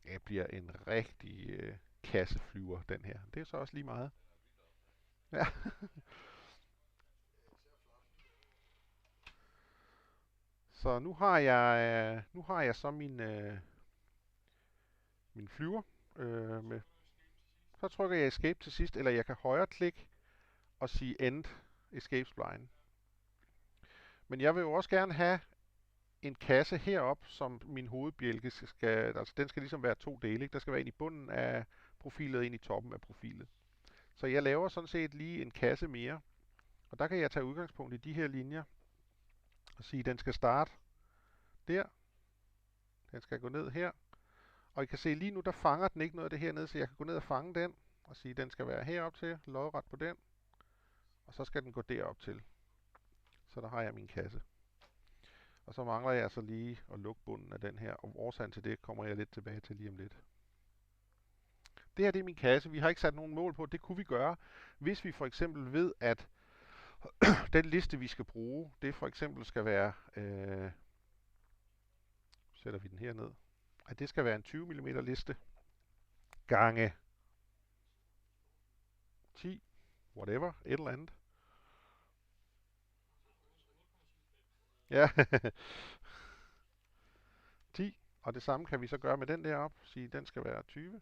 Det bliver en rigtig kasseflyver, den her. Det er så også lige meget. Ja. Så nu har jeg så min flyver med. Så trykker jeg escape til sidst, eller jeg kan højreklikke og sige end escape spline. Men jeg vil jo også gerne have en kasse herop, som min hovedbjælke skal, altså den skal ligesom være to dele, ikke? Der skal være en i bunden af profilet og en i toppen af profilet. Så jeg laver sådan set lige en kasse mere, og der kan jeg tage udgangspunkt i de her linjer og sige, at den skal starte der, den skal gå ned her, og I kan se lige nu, der fanger den ikke noget af det hernede, så jeg kan gå ned og fange den, og sige, at den skal være herop til, lodret på den, og så skal den gå derop til. Så der har jeg min kasse. Og så mangler jeg så lige at lukke bunden af den her, og årsagen til det kommer jeg lidt tilbage til lige om lidt. Det her det er min kasse. Vi har ikke sat nogen mål på. Det kunne vi gøre, hvis vi for eksempel ved, at den liste, vi skal bruge, det for eksempel skal være, sætter vi den her ned, at det skal være en 20 mm liste gange 10, whatever, et eller andet. Ja, 10. Og det samme kan vi så gøre med den der op. Sige, den skal være 20.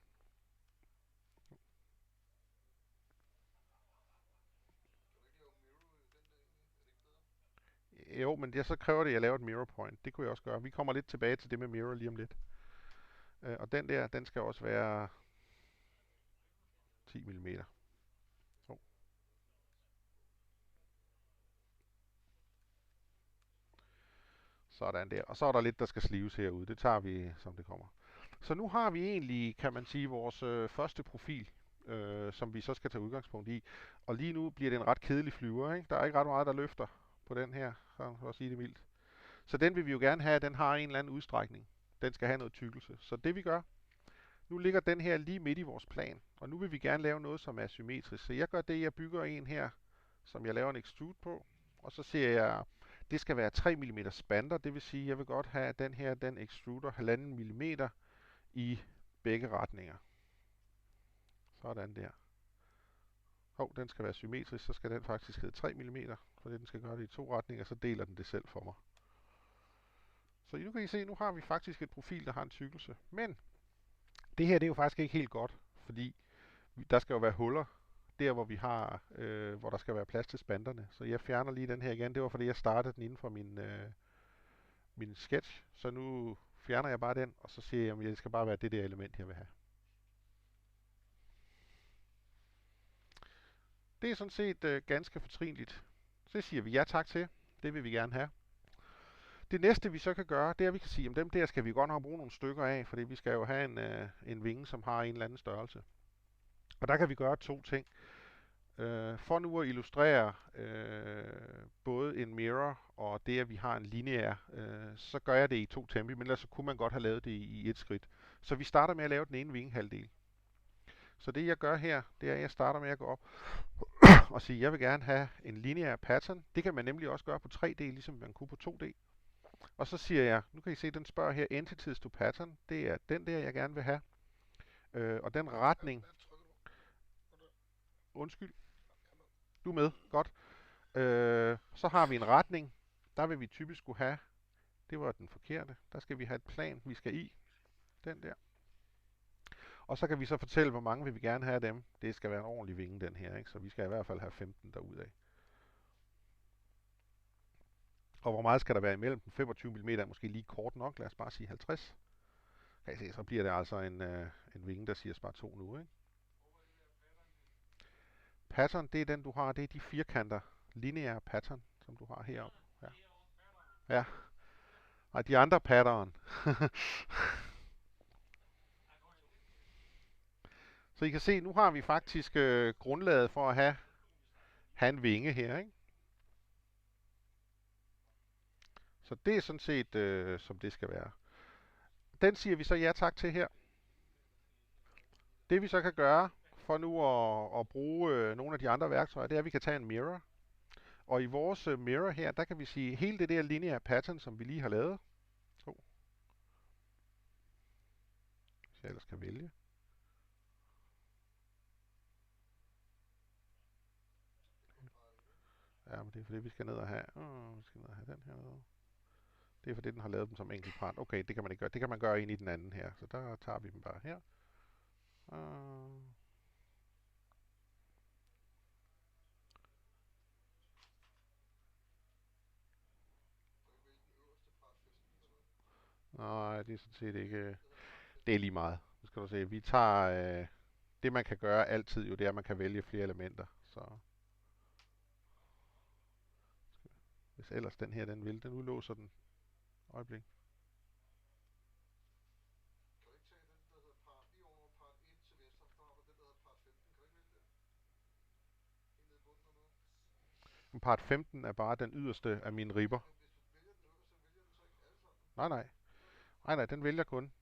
Jo, men det, så kræver det, at jeg laver et mirror point. Det kunne jeg også gøre. Vi kommer lidt tilbage til det med mirror lige om lidt. Og den der, den skal også være 10 mm. Oh. Sådan der. Og så er der lidt, der skal slives herude. Det tager vi, som det kommer. Så nu har vi egentlig, kan man sige, vores første profil, som vi så skal tage udgangspunkt i. Og lige nu bliver det en ret kedelig flyver, ikke? Der er ikke ret meget, der løfter på den her, så for at sige det mildt. Så den vil vi jo gerne have, at den har en eller anden udstrækning. Den skal have noget tykkelse. Så det vi gør, nu ligger den her lige midt i vores plan. Og nu vil vi gerne lave noget, som er symmetrisk. Så jeg gør det, jeg bygger en her, som jeg laver en extrude på. Og så siger jeg, det skal være 3 mm spander. Det vil sige, jeg vil godt have, at den her, den extruder 1,5 mm i begge retninger. Sådan der. Den skal være symmetrisk, så skal den faktisk hedde 3 mm, fordi den skal gøre det i to retninger, så deler den det selv for mig. Så nu kan I se, nu har vi faktisk et profil, der har en tykkelse. Men det her det er jo faktisk ikke helt godt, fordi der skal jo være huller der, hvor vi har, hvor der skal være plads til spanderne. Så jeg fjerner lige den her igen. Det var fordi, jeg startede den inden for min sketch. Så nu fjerner jeg bare den, og så siger jeg, at det skal bare være det der element, jeg vil have. Det er sådan set ganske fortrinligt. Så siger vi ja tak til. Det vil vi gerne have. Det næste vi så kan gøre, det er at vi kan sige, at dem der skal vi godt nok bruge nogle stykker af, fordi vi skal jo have en vinge, som har en eller anden størrelse. Og der kan vi gøre to ting. For nu at illustrere både en mirror og det, at vi har en lineær, så gør jeg det i to tempi, men ellers så kunne man godt have lavet det i et skridt. Så vi starter med at lave den ene vingehalvdel. Så det jeg gør her, det er, at jeg starter med at gå op og sige, at jeg vil gerne have en lineær pattern. Det kan man nemlig også gøre på 3D, ligesom man kunne på 2D. Og så siger jeg, nu kan I se, den spørger her, entities to pattern. Det er den der, jeg gerne vil have. Og den retning... Undskyld. Du er med. Godt. Så har vi en retning. Der vil vi typisk skulle have... Det var den forkerte. Der skal vi have et plan, vi skal i. Den der. Og så kan vi så fortælle, hvor mange vil vi gerne have af dem. Det skal være en ordentlig vinge, den her, ikke? Så vi skal i hvert fald have 15 derudad. Og hvor meget skal der være imellem dem? 25 mm er måske lige kort nok. Lad os bare sige 50. Kan I se, så bliver det altså en vinge, der siger bare 2 nu, ikke? Pattern, det er den, du har. Det er de firkanter. Lineære pattern, som du har heroppe. Ja. Ja. Og de andre pattern. Så I kan se, nu har vi faktisk grundlaget for at have en vinge her, ikke? Så det er sådan set, som det skal være. Den siger vi så ja tak til her. Det vi så kan gøre, for nu at bruge nogle af de andre værktøjer, det er, at vi kan tage en mirror. Og i vores mirror her, der kan vi sige, hele det der lineære pattern, som vi lige har lavet. Hvis jeg ellers kan vælge. Ja, men det er fordi, vi skal ned og have... vi skal ned og have den her nede. Det er fordi, den har lavet dem som enkelt part. Okay, det kan man ikke gøre. Det kan man gøre ind i den anden her. Så der tager vi dem bare her. Nej, det er sådan set ikke... Det er lige meget. Nu skal du se. Vi tager... det man kan gøre altid jo, det er, at man kan vælge flere elementer. Så hvis ellers den her, den vil, den udlåser den. Øjeblik. Part 15 er bare den yderste af mine ribber. Nej, nej. Nej, nej, den vælger kun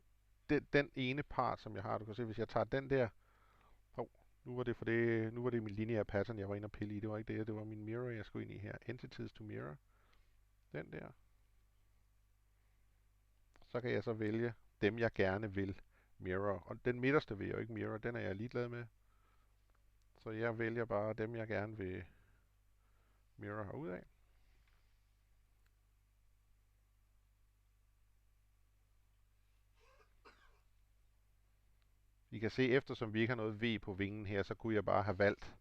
den ene part, som jeg har. Du kan se, hvis jeg tager den der... Hov, nu var det min lineære pattern, jeg var inde og pille i. Det var ikke det, det var min mirror, jeg skulle ind i her. Entities to mirror. Den der. Så kan jeg så vælge dem, jeg gerne vil mirror. Og den midterste vil jeg jo ikke mirror, den er jeg ligeglad med. Så jeg vælger bare dem, jeg gerne vil mirror herudad. I kan se, eftersom vi ikke har noget V på vingen her, så kunne jeg bare have valgt,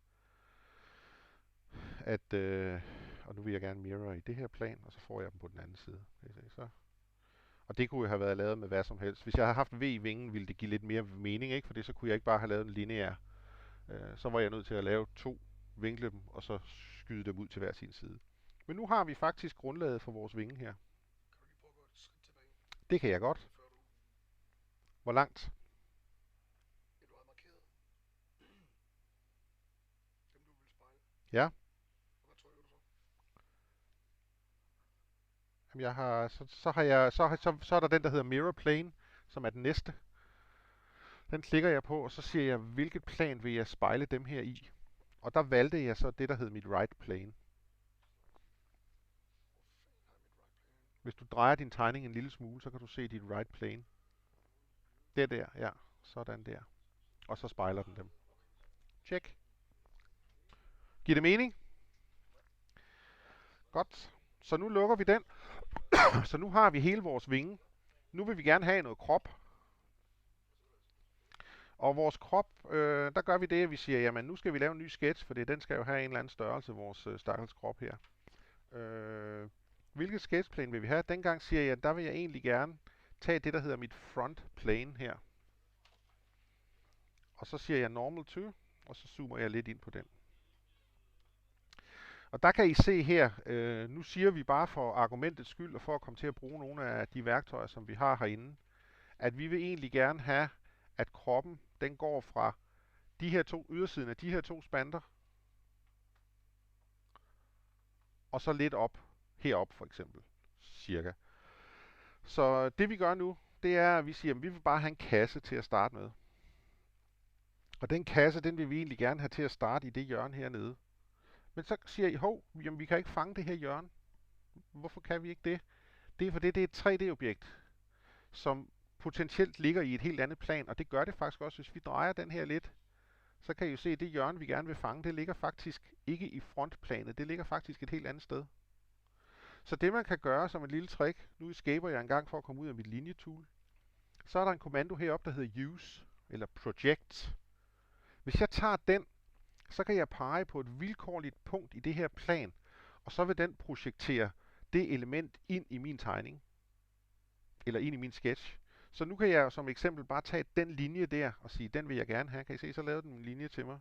at... og nu vil jeg gerne mirror i det her plan, og så får jeg dem på den anden side. Så. Og det kunne jo have været lavet med hvad som helst. Hvis jeg havde haft V i vingen, ville det give lidt mere mening, ikke? For det så kunne jeg ikke bare have lavet en lineær. Så var jeg nødt til at lave to, vinkle dem, og så skyde dem ud til hver sin side. Men nu har vi faktisk grundlaget for vores vinge her. Det kan jeg godt. Hvor langt? Ja. Jamen jeg har, så er der den, der hedder Mirror Plane, som er den næste. Den klikker jeg på, og så siger jeg, hvilket plan vil jeg spejle dem her i. Og der valgte jeg så det, der hed mit right plane. Hvis du drejer din tegning en lille smule, så kan du se dit right plane. Det der, ja. Sådan der. Og så spejler den dem. Check. Giver det mening? Godt. Så nu lukker vi den. Så nu har vi hele vores vinge. Nu vil vi gerne have noget krop. Og vores krop, der gør vi det, at vi siger, jamen nu skal vi lave en ny sketch, for den skal jo have en eller anden størrelse, vores stakkels krop her. Hvilket sketchplane vil vi have? Dengang siger jeg, at der vil jeg egentlig gerne tage det, der hedder mit front plane her. Og så siger jeg normal to, og så zoomer jeg lidt ind på den. Og der kan I se her, nu siger vi bare for argumentets skyld, og for at komme til at bruge nogle af de værktøjer, som vi har herinde, at vi vil egentlig gerne have, at kroppen, den går fra de her to ydersiden af de her to spanter, og så lidt op, herop for eksempel, cirka. Så det vi gør nu, det er, at vi siger, at vi vil bare have en kasse til at starte med. Og den kasse, den vil vi egentlig gerne have til at starte i det hjørne hernede. Men så siger I, hov, jamen vi kan ikke fange det her hjørne. Hvorfor kan vi ikke det? Det er fordi, det er et 3D-objekt, som potentielt ligger i et helt andet plan, og det gør det faktisk også, hvis vi drejer den her lidt. Så kan I jo se, at det hjørne, vi gerne vil fange, det ligger faktisk ikke i frontplanet, det ligger faktisk et helt andet sted. Så det man kan gøre som et lille trick, nu escaper jeg en gang for at komme ud af mit linjetool, så er der en kommando heroppe, der hedder use, eller project. Hvis jeg tager den, så kan jeg pege på et vilkårligt punkt i det her plan, og så vil den projektere det element ind i min tegning, eller ind i min sketch. Så nu kan jeg som eksempel bare tage den linje der, og sige, den vil jeg gerne have. Kan I se, så lavede den en linje til mig.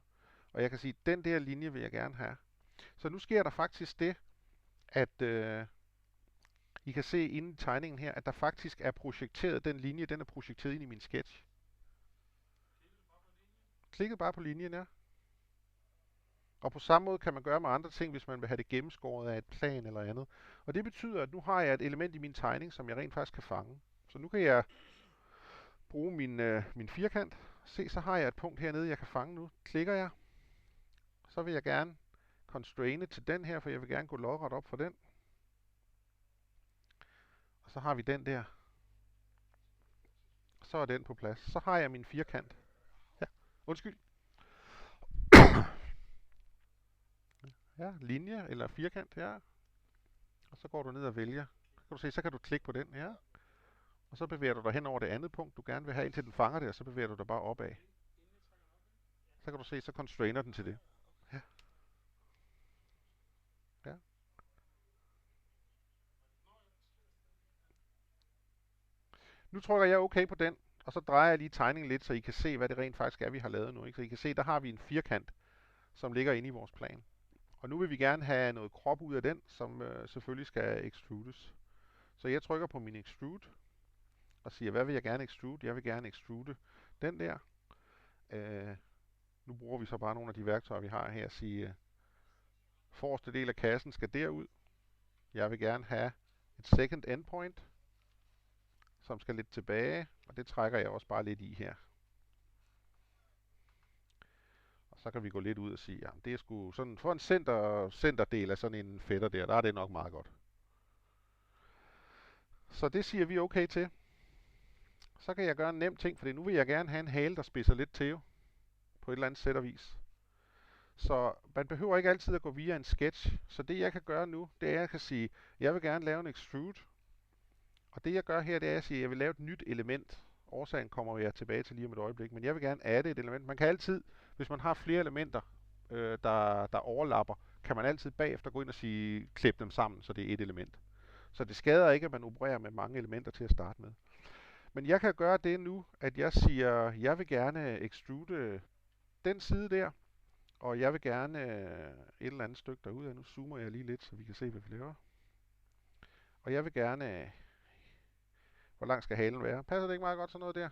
Og jeg kan sige, den der linje vil jeg gerne have. Så nu sker der faktisk det, at I kan se inde i tegningen her, at der faktisk er projekteret, den linje, den er projekteret ind i min sketch. Klikket bare på linjen, ja. Og på samme måde kan man gøre med andre ting, hvis man vil have det gennemskåret af et plan eller andet. Og det betyder, at nu har jeg et element i min tegning, som jeg rent faktisk kan fange. Så nu kan jeg bruge min firkant. Se, så har jeg et punkt hernede, jeg kan fange nu. Klikker jeg. Så vil jeg gerne constraine til den her, for jeg vil gerne gå lodret op for den. Og så har vi den der. Så er den på plads. Så har jeg min firkant. Ja, undskyld. Ja, linje eller firkant, ja. Og så går du ned og vælger. Kan du se, så kan du klikke på den, ja. Og så bevæger du dig hen over det andet punkt, du gerne vil have, indtil den fanger det, og så bevæger du dig bare opad. Så kan du se, så constrainer den til det. Ja. Ja. Nu trykker jeg OK på den, og så drejer jeg lige tegningen lidt, så I kan se, hvad det rent faktisk er, vi har lavet nu. Ikke? Så I kan se, der har vi en firkant, som ligger inde i vores plan. Og nu vil vi gerne have noget krop ud af den, som selvfølgelig skal extrudes. Så jeg trykker på min extrude, og siger, hvad vil jeg gerne extrude? Jeg vil gerne extrude den der. Øh, Nu bruger vi så bare nogle af de værktøjer, vi har her, at sige, forreste del af kassen skal derud. Jeg vil gerne have et second endpoint, som skal lidt tilbage, og det trækker jeg også bare lidt i her. Og så kan vi gå lidt ud og sige, ja, det er sgu sådan, for en centerdel af sådan en fætter der er det nok meget godt. Så det siger vi okay til. Så kan jeg gøre en nem ting, for nu vil jeg gerne have en hale, der spidser lidt til jo, på et eller andet sæt og vis. Så man behøver ikke altid at gå via en sketch. Så det jeg kan gøre nu, det er, at jeg kan sige, jeg vil gerne lave en extrude. Og det jeg gør her, det er, at jeg siger, at jeg vil lave et nyt element. Årsagen kommer jeg tilbage til lige om et øjeblik, men jeg vil gerne adde et element. Man kan altid, hvis man har flere elementer, der overlapper, kan man altid bagefter gå ind og sige, klip dem sammen, så det er et element. Så det skader ikke, at man opererer med mange elementer til at starte med. Men jeg kan gøre det nu, at jeg siger, jeg vil gerne extrude den side der, og jeg vil gerne et eller andet stykke derudad. Nu zoomer jeg lige lidt, så vi kan se, hvad vi laver. Og jeg vil gerne... hvor lang skal halen være? Passer det ikke meget godt sådan noget der?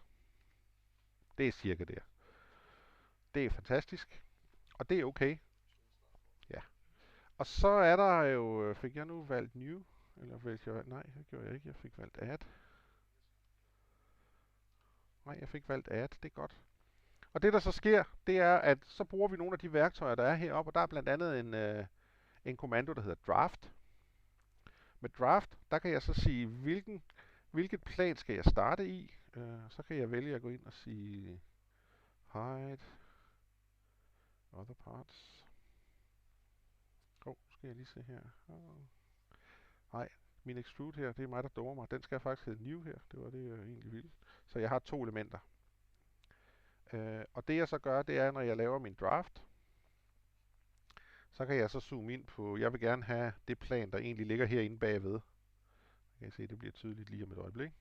Det er cirka der. Det er fantastisk. Og det er okay. Ja. Og så er der jo... Fik jeg nu valgt new? Eller fik jeg... Nej, det gjorde jeg ikke. Jeg fik valgt add. Nej, jeg fik valgt add. Det er godt. Og det der så sker, det er, at så bruger vi nogle af de værktøjer, der er heroppe. Og der er blandt andet en kommando, der hedder draft. Med draft, der kan jeg så sige, hvilket plan skal jeg starte i. Så kan jeg vælge at gå ind og sige hide other parts. Skal jeg lige se her. Nej, min extrude her, det er mig, der dummer mig. Den skal faktisk hedde new her. Det var det, jeg egentlig ville. Så jeg har 2 elementer. Og det jeg så gør, det er, når jeg laver min draft, så kan jeg så zoome ind på, jeg vil gerne have det plan, der egentlig ligger herinde bagved. Jeg kan se, det bliver tydeligt lige om et øjeblik.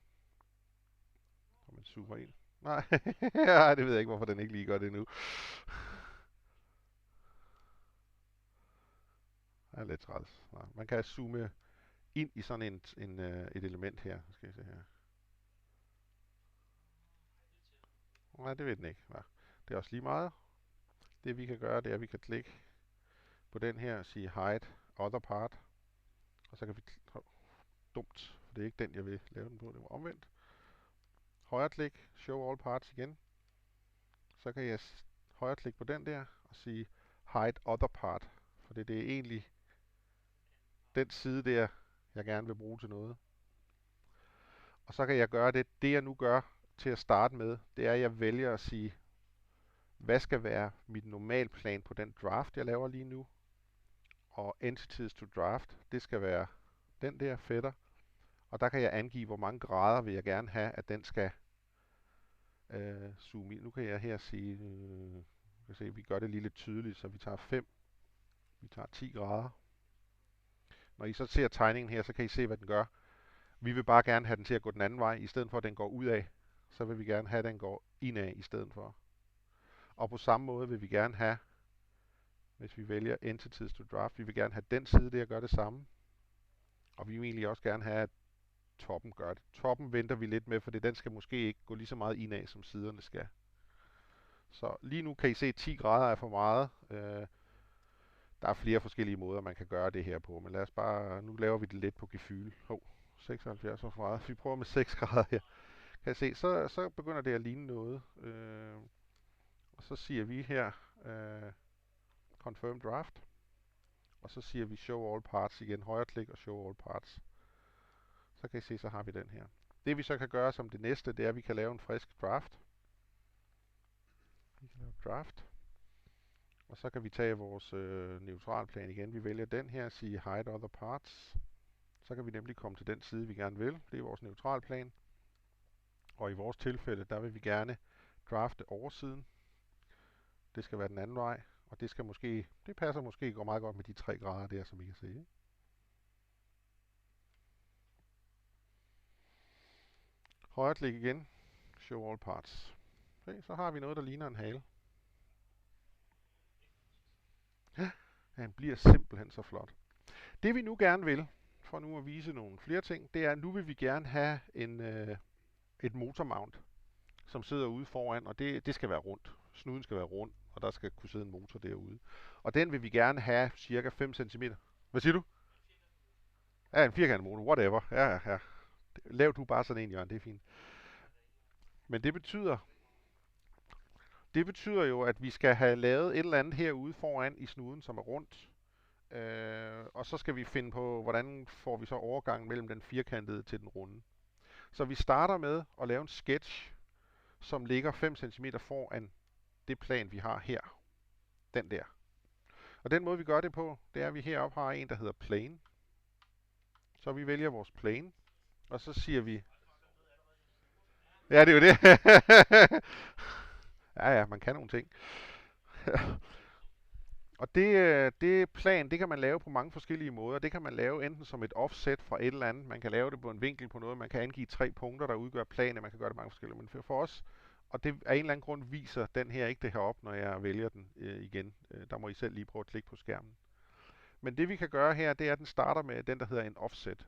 Når man zoomer ind. Nej, ja, det ved jeg ikke, hvorfor den ikke lige gør det nu. Det er lidt træls. Nej, man kan zoome ind i sådan et element her. Skal jeg se her. Nej, det ved den ikke. Nej. Det er også lige meget. Det vi kan gøre, det er, at vi kan klikke på den her og sige hide other part. Og så kan vi... dumt, for det er ikke den, jeg vil lave den på. Det var omvendt. Højre klik, show all parts igen. Så kan jeg højre klik på den der og sige hide other part. For det er egentlig den side der, jeg gerne vil bruge til noget. Og så kan jeg gøre det jeg nu gør til at starte med, det er, at jeg vælger at sige, hvad skal være mit normalplan på den draft, jeg laver lige nu. Og entities to draft, det skal være den der fætter. Og der kan jeg angive, hvor mange grader vil jeg gerne have, at den skal zoome ind. Nu kan jeg her sige, kan se, vi gør det lige lidt tydeligt, så vi tager 5, vi tager 10 grader. Når I så ser tegningen her, så kan I se, hvad den gør. Vi vil bare gerne have den til at gå den anden vej, i stedet for at den går ud af. Så vil vi gerne have, at den går indad i stedet for. Og på samme måde vil vi gerne have, hvis vi vælger Entities to Draft, vi vil gerne have den side der gør det samme. Og vi vil egentlig også gerne have, at toppen gør det. Toppen venter vi lidt med, for den skal måske ikke gå lige så meget indad, som siderne skal. Så lige nu kan I se, at 10 grader er for meget. Der er flere forskellige måder, man kan gøre det her på, men lad os bare, nu laver vi det lidt på gefyl. 76 var for meget. Vi prøver med 6 grader her. Kan I se, så begynder det at ligne noget. Og så siger vi her, confirm draft. Og så siger vi show all parts igen. Højre klik og show all parts. Så kan I se, så har vi den her. Det vi så kan gøre som det næste, det er, at vi kan lave en frisk draft. Vi kan lave draft. Og så kan vi tage vores neutralplan igen. Vi vælger den her og sige hide other parts. Så kan vi nemlig komme til den side, vi gerne vil. Det er vores neutralplan. Og i vores tilfælde, der vil vi gerne drafte oversiden. Det skal være den anden vej. Og det skal måske, det passer måske går meget godt med de 3 grader der, som I kan se. Ikke? Højre klik igen. Show all parts. Se, så har vi noget, der ligner en hale. Ja, han bliver simpelthen så flot. Det vi nu gerne vil, for nu at vise nogle flere ting, det er, at nu vil vi gerne have et motormount, som sidder ude foran, og det skal være rundt. Snuden skal være rund, og der skal kunne sidde en motor derude. Og den vil vi gerne have cirka 5 cm. Hvad siger du? Ja, en firkantet motor, whatever. Ja. Lav du bare sådan en, Jørgen, det er fint. Men det betyder jo, at vi skal have lavet et eller andet herude foran i snuden, som er rundt. Og så skal vi finde på, hvordan får vi så overgangen mellem den firkantede til den runde. Så vi starter med at lave en sketch, som ligger 5 cm foran det plan, vi har her. Den der. Og den måde, vi gør det på, det er, at vi heroppe har en, der hedder plane. Så vi vælger vores plane, og så siger vi... Ja, det er jo det. Ja, man kan nogle ting. Og det plan, det kan man lave på mange forskellige måder. Det kan man lave enten som et offset fra et eller andet. Man kan lave det på en vinkel på noget. Man kan angive 3 punkter, der udgør planen. Man kan gøre det mange forskellige. Men for os, og det af en eller anden grund viser den her ikke det her op, når jeg vælger den igen. Der må I selv lige prøve at klikke på skærmen. Men det vi kan gøre her, det er, at den starter med den, der hedder en offset.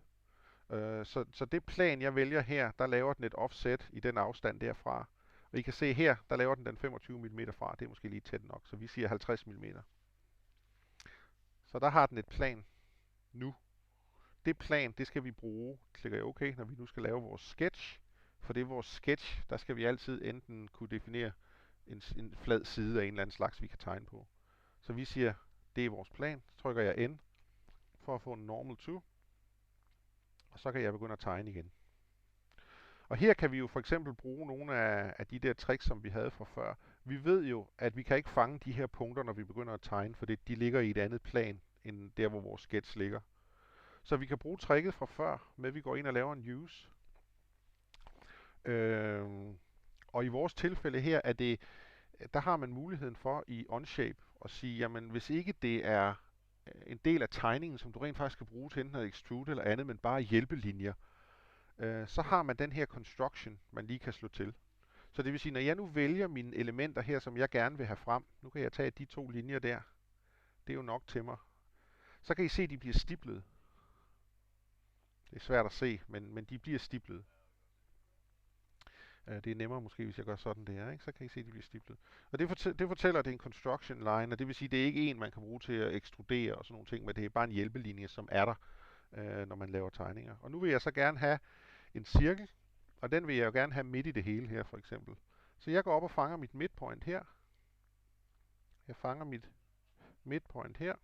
Så det plan, jeg vælger her, der laver den et offset i den afstand derfra. Og I kan se her, der laver den 25 mm fra. Det er måske lige tæt nok, så vi siger 50 mm. Så der har den et plan nu. Det plan, det skal vi bruge, klikker jeg OK, når vi nu skal lave vores sketch. For det er vores sketch, der skal vi altid enten kunne definere en flad side af en eller anden slags, vi kan tegne på. Så vi siger, det er vores plan. Så trykker jeg N for at få en normal to. Og så kan jeg begynde at tegne igen. Og her kan vi jo for eksempel bruge nogle af de der tricks, som vi havde fra før. Vi ved jo, at vi kan ikke fange de her punkter, når vi begynder at tegne, for de ligger i et andet plan, end der, hvor vores sketch ligger. Så vi kan bruge tricket fra før, med at vi går ind og laver en use. Og i vores tilfælde her, der har man muligheden for i Onshape at sige, jamen hvis ikke det er en del af tegningen, som du rent faktisk skal bruge til enten at extrude eller andet, men bare hjælpelinjer, så har man den her construction, man lige kan slå til. Så det vil sige, når jeg nu vælger mine elementer her, som jeg gerne vil have frem, nu kan jeg tage de 2 linjer der, det er jo nok til mig, så kan I se, at de bliver stiplet. Det er svært at se, men de bliver stiplet. Det er nemmere måske, hvis jeg gør sådan der, ikke? Så kan I se, at de bliver stiplet. Og det fortæller, at det er en construction line, og det vil sige, at det er ikke en, man kan bruge til at ekstrudere og sådan nogle ting, men det er bare en hjælpelinje, som er der, når man laver tegninger. Og nu vil jeg så gerne have en cirkel, og den vil jeg jo gerne have midt i det hele her, for eksempel. Så jeg går op og fanger mit midpoint her. Jeg fanger mit midpoint her.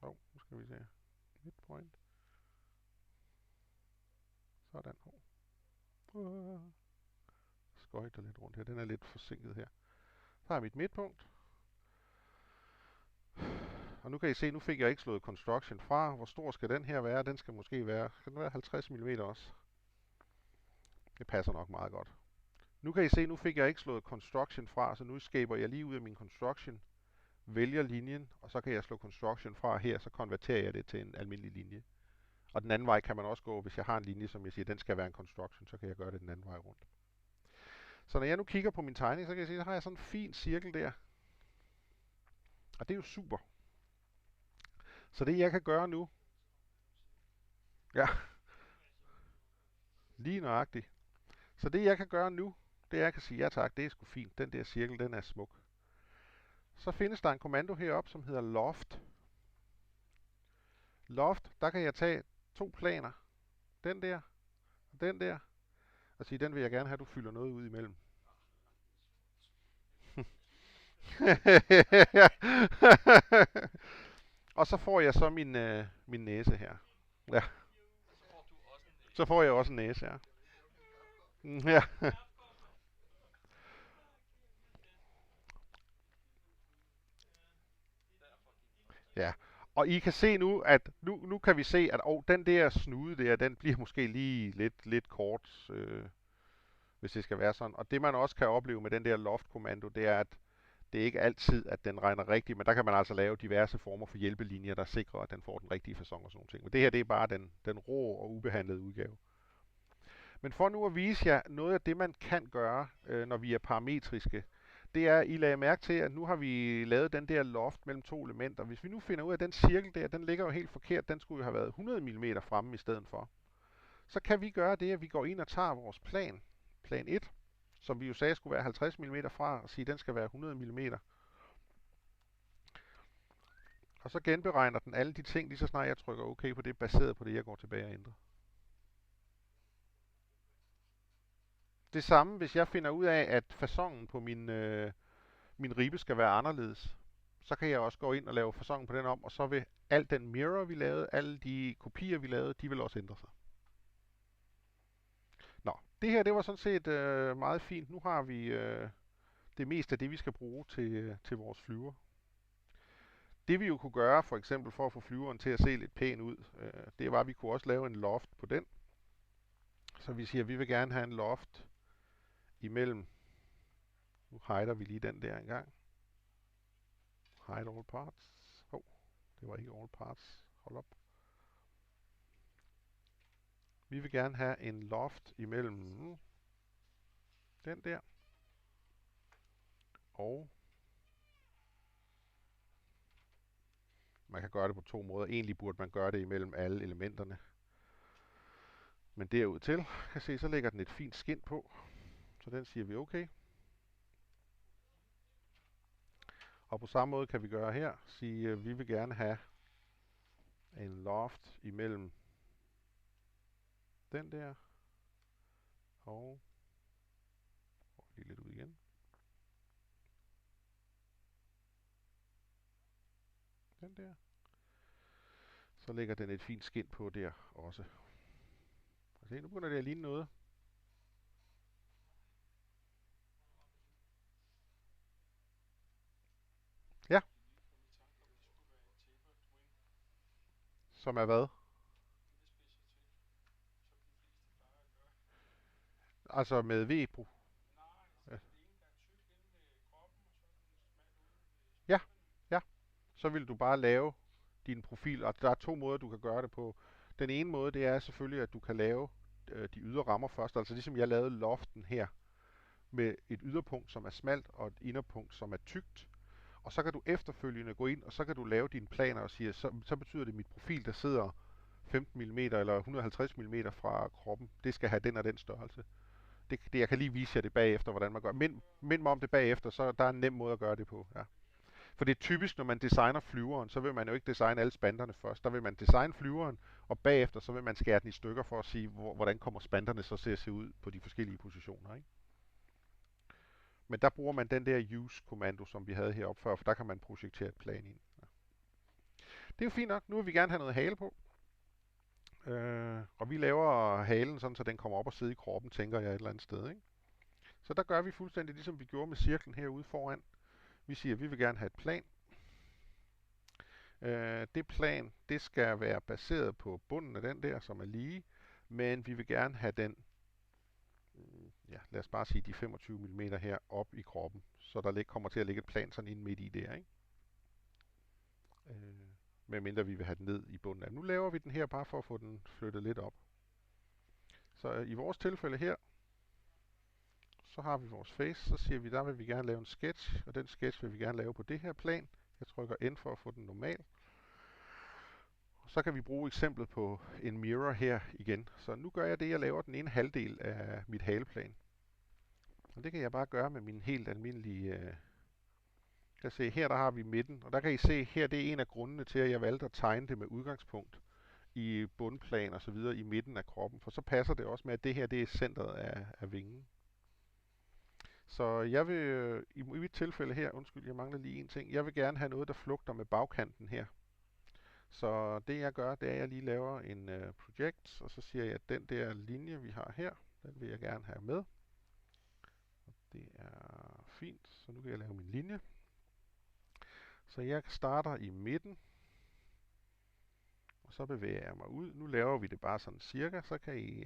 Nu skal vi se. Midpoint. Sådan. Skøjter lidt rundt her. Den er lidt forsinket her. Så har jeg mit midtpunkt. Og nu kan I se, nu fik jeg ikke slået construction fra. Hvor stor skal den her være? Den skal måske være, skal den være 50 mm også? Det passer nok meget godt. Nu kan I se, nu fik jeg ikke slået construction fra, så nu skaber jeg lige ud af min construction, vælger linjen, og så kan jeg slå construction fra her, så konverterer jeg det til en almindelig linje. Og den anden vej kan man også gå, hvis jeg har en linje, som jeg siger, den skal være en construction, så kan jeg gøre det den anden vej rundt. Så når jeg nu kigger på min tegning, så kan jeg se, så har jeg sådan en fin cirkel der. Og det er jo super. Så det jeg kan gøre nu, ja, lige nøjagtigt. Så det jeg kan gøre nu, det er, at jeg kan sige, ja tak, det er sgu fint, den der cirkel, den er smuk. Så findes der en kommando heroppe, som hedder loft. Loft, der kan jeg tage 2 planer. Den der, og den der. Og sige, den vil jeg gerne have, at du fylder noget ud imellem. Og så får jeg så min næse her. Ja. Så får jeg også en næse her. Ja. Ja. Og I kan se nu, at nu kan vi se, at den der snude der, den bliver måske lige lidt kort, hvis det skal være sådan. Og det man også kan opleve med den der loft-kommando, det er, at Det er ikke altid, at den regner rigtigt, men der kan man altså lave diverse former for hjælpelinjer, der sikrer, at den får den rigtige facon og sådan nogle ting. Men det her, det er bare den rå og ubehandlede udgave. Men for nu at vise jer noget af det, man kan gøre, når vi er parametriske, det er, I lagde mærke til, at nu har vi lavet den der loft mellem to elementer. Hvis vi nu finder ud af, at den cirkel der, den ligger jo helt forkert, den skulle jo have været 100 mm fremme i stedet for. Så kan vi gøre det, at vi går ind og tager vores plan 1, som vi jo sagde skulle være 50 mm fra, og sige, at den skal være 100 mm. Og så genberegner den alle de ting, lige så snart jeg trykker OK på det, baseret på det, jeg går tilbage og ændrer. Det samme, hvis jeg finder ud af, at faconen på min ribbe skal være anderledes, så kan jeg også gå ind og lave faconen på den om, og så vil al den mirror, vi lavede, alle de kopier, vi lavede, de vil også ændre sig. Nå, det her, det var sådan set meget fint. Nu har vi det meste af det, vi skal bruge til vores flyver. Det vi jo kunne gøre, for eksempel for at få flyveren til at se lidt pæn ud, det var, at vi kunne også lave en loft på den. Så vi siger, at vi vil gerne have en loft imellem. Nu hider vi lige den der en gang. Hide all parts. Det var ikke all parts. Hold op. Vi vil gerne have en loft imellem den der og man kan gøre det på to måder. Egentlig burde man gøre det imellem alle elementerne. Men derudtil, kan se, så lægger den et fint skind på. Så den siger vi okay. Og på samme måde kan vi gøre her. Sige, at vi vil gerne have en loft imellem den der og lige lidt ud igen. Den der. Så lægger den et fint skind på der også. Se, nu begynder det at ligne noget. Ja. Som er hvad? Altså med V. Ja, ja. Så vil du bare lave din profil, og der er to måder, du kan gøre det på. Den ene måde, det er selvfølgelig, at du kan lave de ydre rammer først, altså ligesom jeg lavede loften her, med et yderpunkt, som er smalt, og et inderpunkt, som er tykt. Og så kan du efterfølgende gå ind, og så kan du lave dine planer og sige, så betyder det, at mit profil, der sidder 15 mm eller 150 mm fra kroppen, det skal have den og den størrelse. Jeg kan lige vise jer det bagefter, hvordan man gør. Mind mig om det bagefter, så der er en nem måde at gøre det på. Ja. For det er typisk, når man designer flyveren, så vil man jo ikke designe alle spanderne først. Der vil man designe flyveren, og bagefter så vil man skære den i stykker for at sige, hvordan kommer spanderne så til at se ud på de forskellige positioner. Ikke? Men der bruger man den der use-kommando, som vi havde heroppe før, for der kan man projektere et plan ind. Ja. Det er jo fint nok. Nu vil vi gerne have noget hale på. Og vi laver halen sådan, så den kommer op og sidder i kroppen, tænker jeg et eller andet sted. Ikke? Så der gør vi fuldstændig ligesom vi gjorde med cirklen herude foran. Vi siger, at vi vil gerne have et plan. Det plan, det skal være baseret på bunden af den der, som er lige. Men vi vil gerne have den, ja, lad os bare sige de 25 mm her op i kroppen. Så der kommer til at ligge et plan sådan inde midt i der, ikke? Medmindre vi vil have den ned i bunden af. Nu laver vi den her bare for at få den flyttet lidt op. Så i vores tilfælde her, så har vi vores face, så siger vi, der vil vi gerne lave en sketch, og den sketch vil vi gerne lave på det her plan. Jeg trykker N for at få den normal. Så kan vi bruge eksemplet på en mirror her igen. Så nu gør jeg det, jeg laver den ene halvdel af mit haleplan. Og det kan jeg bare gøre med min helt almindelige... kan se, her der har vi midten, og der kan I se, her det er en af grundene til, at jeg valgte at tegne det med udgangspunkt i bundplan og så videre i midten af kroppen. For så passer det også med, at det her det er centret af vingen. Så jeg vil, i mit tilfælde her, undskyld, jeg mangler lige en ting. Jeg vil gerne have noget, der flugter med bagkanten her. Så det jeg gør, det er, at jeg lige laver en project, og så siger jeg, at den der linje, vi har her, den vil jeg gerne have med. Og det er fint, så nu kan jeg lave min linje. Så jeg starter i midten, og så bevæger jeg mig ud. Nu laver vi det bare sådan cirka, så kan I...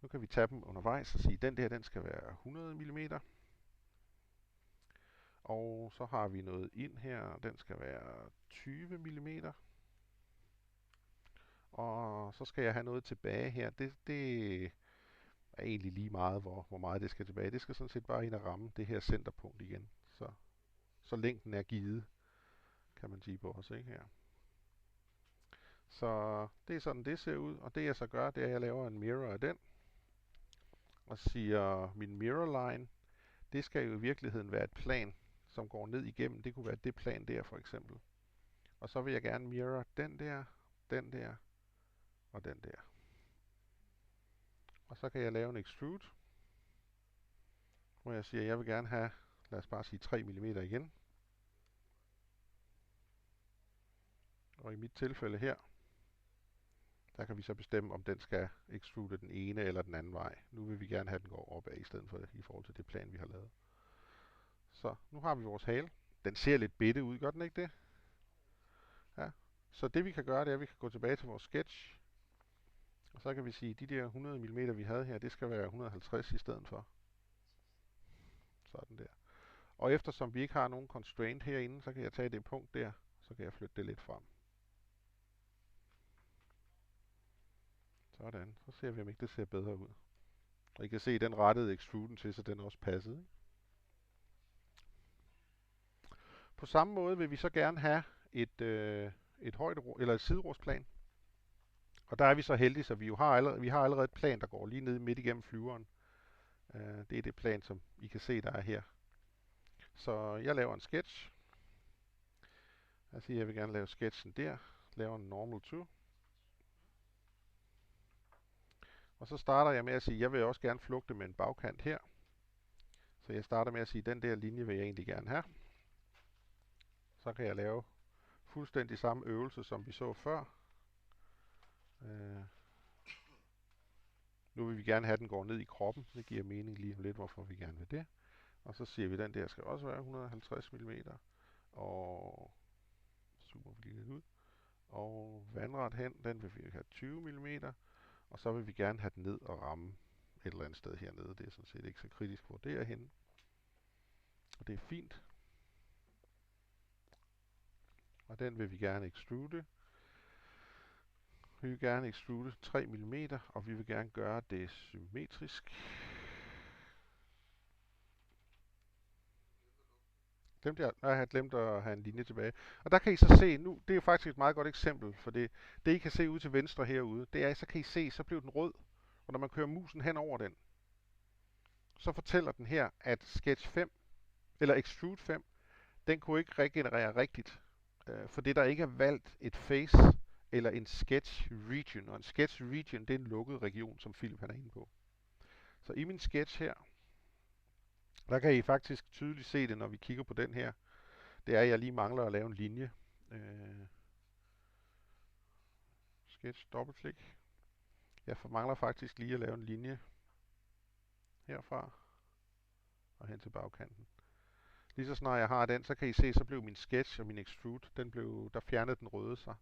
nu kan vi tage dem undervejs og sige, at den der, den skal være 100 mm. Og så har vi noget ind her, den skal være 20 mm. Og så skal jeg have noget tilbage her. Det er egentlig lige meget, hvor meget det skal tilbage. Det skal sådan set bare ind og ramme det her centerpunkt igen. Så længden er givet, kan man sige på os, ikke her. Så det er sådan, det ser ud. Og det jeg så gør, det er, at jeg laver en mirror af den. Og siger, min mirror line, det skal jo i virkeligheden være et plan, som går ned igennem. Det kunne være det plan der, for eksempel. Og så vil jeg gerne mirror den der og den der. Og så kan jeg lave en extrude, hvor jeg siger, at jeg vil gerne have, lad os bare sige 3 mm igen. Og i mit tilfælde her, der kan vi så bestemme, om den skal extrude den ene eller den anden vej. Nu vil vi gerne have, den går opad i stedet for i forhold til det plan, vi har lavet. Så nu har vi vores hale. Den ser lidt bitte ud, gør den ikke det? Ja. Så det vi kan gøre, det er, at vi kan gå tilbage til vores sketch. Og så kan vi sige, at de der 100 mm vi havde her, det skal være 150 i stedet for. Sådan der. Og eftersom vi ikke har nogen constraint herinde, så kan jeg tage det punkt der, så kan jeg flytte det lidt frem. Sådan, så ser vi om ikke det ser bedre ud. Og I kan se, den rettede extruden til, så den også passede. Ikke? På samme måde vil vi så gerne have et højde eller et siderorsplan. Og der er vi så heldige, så vi har allerede et plan, der går lige ned midt igennem flyveren. Det er det plan, som I kan se, der er her. Så jeg laver en sketch. Jeg siger, jeg vil gerne lave sketchen der. Laver en normal to. Og så starter jeg med at sige, at jeg vil også gerne flugte med en bagkant her. Så jeg starter med at sige, at den der linje vil jeg egentlig gerne have. Så kan jeg lave fuldstændig samme øvelse, som vi så før. Nu vil vi gerne have, at den går ned i kroppen. Det giver mening lige om lidt, hvorfor vi gerne vil det. Og så siger vi, at den der skal også være 150 mm. Og zoomer vi lige lidt ud. Og vandret hen, den vil vi have 20 mm. Og så vil vi gerne have den ned og ramme et eller andet sted hernede. Det er sådan set ikke så kritisk, hvor det er henne. Og det er fint. Og den vil vi gerne extrude. Vi vil gerne extrude 3 mm, og vi vil gerne gøre det symmetrisk. Jeg har glemt at have en linje tilbage. Og der kan I så se nu, det er faktisk et meget godt eksempel, for det I kan se ude til venstre herude, det er, så kan I se, så blev den rød. Og når man kører musen hen over den, så fortæller den her, at Sketch 5, eller Extrude 5, den kunne ikke regenerere rigtigt, fordi der ikke er valgt et face eller en sketch region. Og en sketch region, det er en lukket region, som Philip han er inde på. Så i min sketch her, der kan I faktisk tydeligt se det, når vi kigger på den her. Det er, at jeg lige mangler at lave en linje. Sketch, dobbeltklik. Jeg mangler faktisk lige at lave en linje herfra og hen til bagkanten. Lige så snart jeg har den, så kan I se, så blev min sketch og min extrude, der fjernede den røde sig.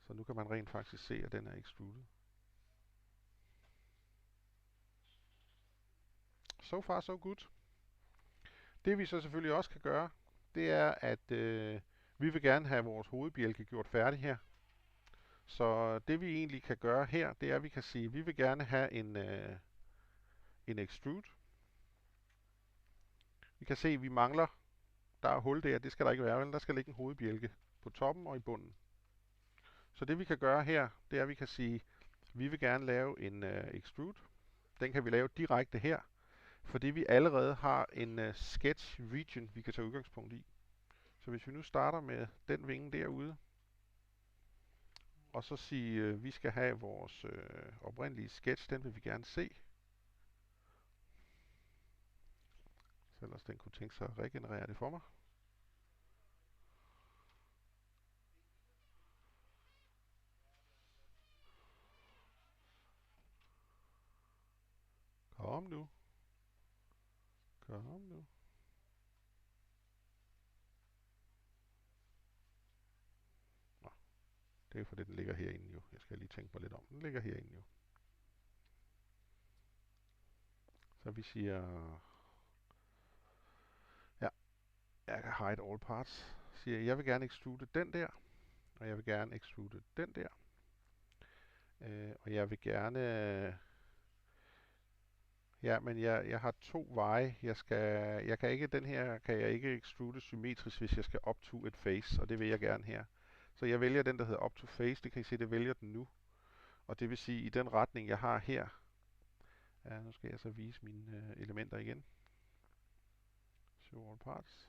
Så nu kan man rent faktisk se, at den er extruded. So far, so good. Det vi så selvfølgelig også kan gøre, det er, at vi vil gerne have vores hovedbjælke gjort færdig her. Så det vi egentlig kan gøre her, det er, at vi kan sige, at vi vil gerne have en extrude. Vi kan se, at vi mangler, der er hul der, det skal der ikke være, vel? Der skal ligge en hovedbjælke på toppen og i bunden. Så det vi kan gøre her, det er, at vi kan sige, at vi vil gerne lave en extrude. Den kan vi lave direkte her, fordi vi allerede har en sketch region, vi kan tage udgangspunkt i. Så hvis vi nu starter med den vinge derude, og så sige, at vi skal have vores oprindelige sketch, den vil vi gerne se. Så ellers den kunne tænke sig at regenerere det for mig. Kom nu. Kom nu. Nå, det er fordi den ligger herinde jo. Jeg skal lige tænke mig lidt om. Den ligger herinde jo. Så vi siger, ja, Jeg kan hide all parts. Siger jeg vil gerne extrude den der, og jeg vil gerne extrude den der. Og jeg vil gerne... Ja, men jeg har to veje. Jeg kan ikke, den her kan jeg ikke extrude symmetrisk, hvis jeg skal up to et face, og det vil jeg gerne her. Så jeg vælger den, der hedder up to face. Det kan I se, det vælger den nu. Og det vil sige, i den retning, jeg har her. Ja, nu skal jeg så vise mine elementer igen. Show all parts.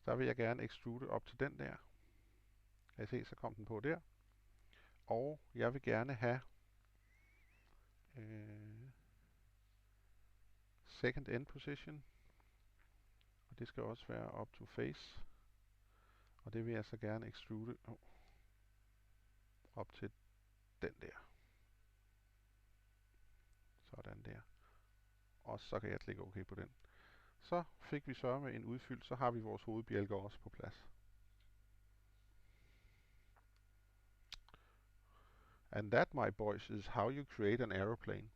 Der vil jeg gerne extrude op til den der. Kan I se, så kom den på der. Og jeg vil gerne have second end position. Og det skal også være up to face. Og det vil jeg så gerne extrude op til den der. Sådan der. Og så kan jeg klikke OK på den. Så fik vi så med en udfyldt, så har vi vores hovedbjælker også på plads. And that, my boys, is how you create an aeroplane.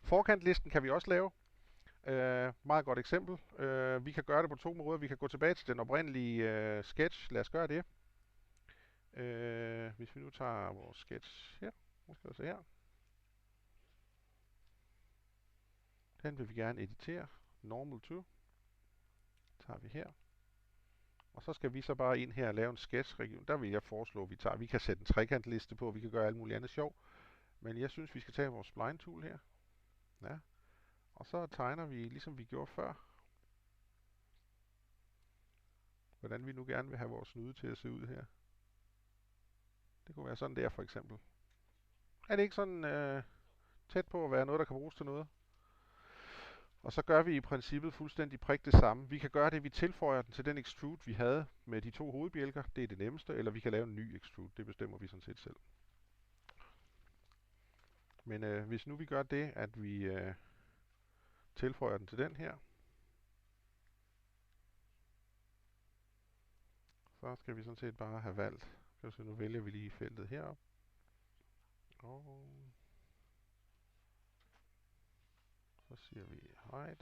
Forkantlisten kan vi også lave. Meget godt eksempel. Vi kan gøre det på to måder. Vi kan gå tilbage til den oprindelige sketch. Lad os gøre det. Hvis vi nu tager vores sketch her. Nu skal vi se her. Den vil vi gerne editere. Normal to. Tager vi her. Og så skal vi så bare ind her og lave en sketch-region. Der vil jeg foreslå, at vi kan sætte en trekantliste på. Vi kan gøre alt muligt andet sjov. Men jeg synes, vi skal tage vores spline tool her. Ja. Og så tegner vi, ligesom vi gjorde før, hvordan vi nu gerne vil have vores snude til at se ud her. Det kunne være sådan der for eksempel. Er det ikke sådan tæt på at være noget, der kan bruges til noget? Og så gør vi i princippet fuldstændig prik det samme. Vi kan gøre det, vi tilføjer den til den extrude, vi havde med de to hovedbjælker. Det er det nemmeste. Eller vi kan lave en ny extrude. Det bestemmer vi sådan set selv. Men hvis nu vi gør det, at vi tilføjer den til den her, så skal vi sådan set bare have valgt. Så nu vælger vi lige feltet heroppe. Og så siger vi hide.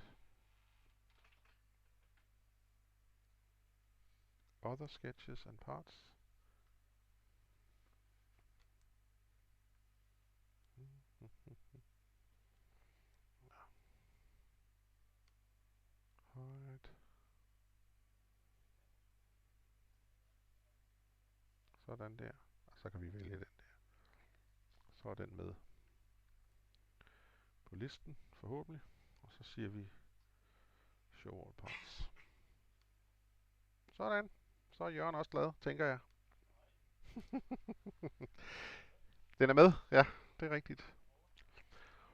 Other sketches and parts. Hide. Sådan der. Og så kan vi vælge den der. Så er den med på listen, forhåbentlig. Og så siger vi show all parts. Sådan. Så er Jørgen også glad, tænker jeg. Den er med, ja, det er rigtigt.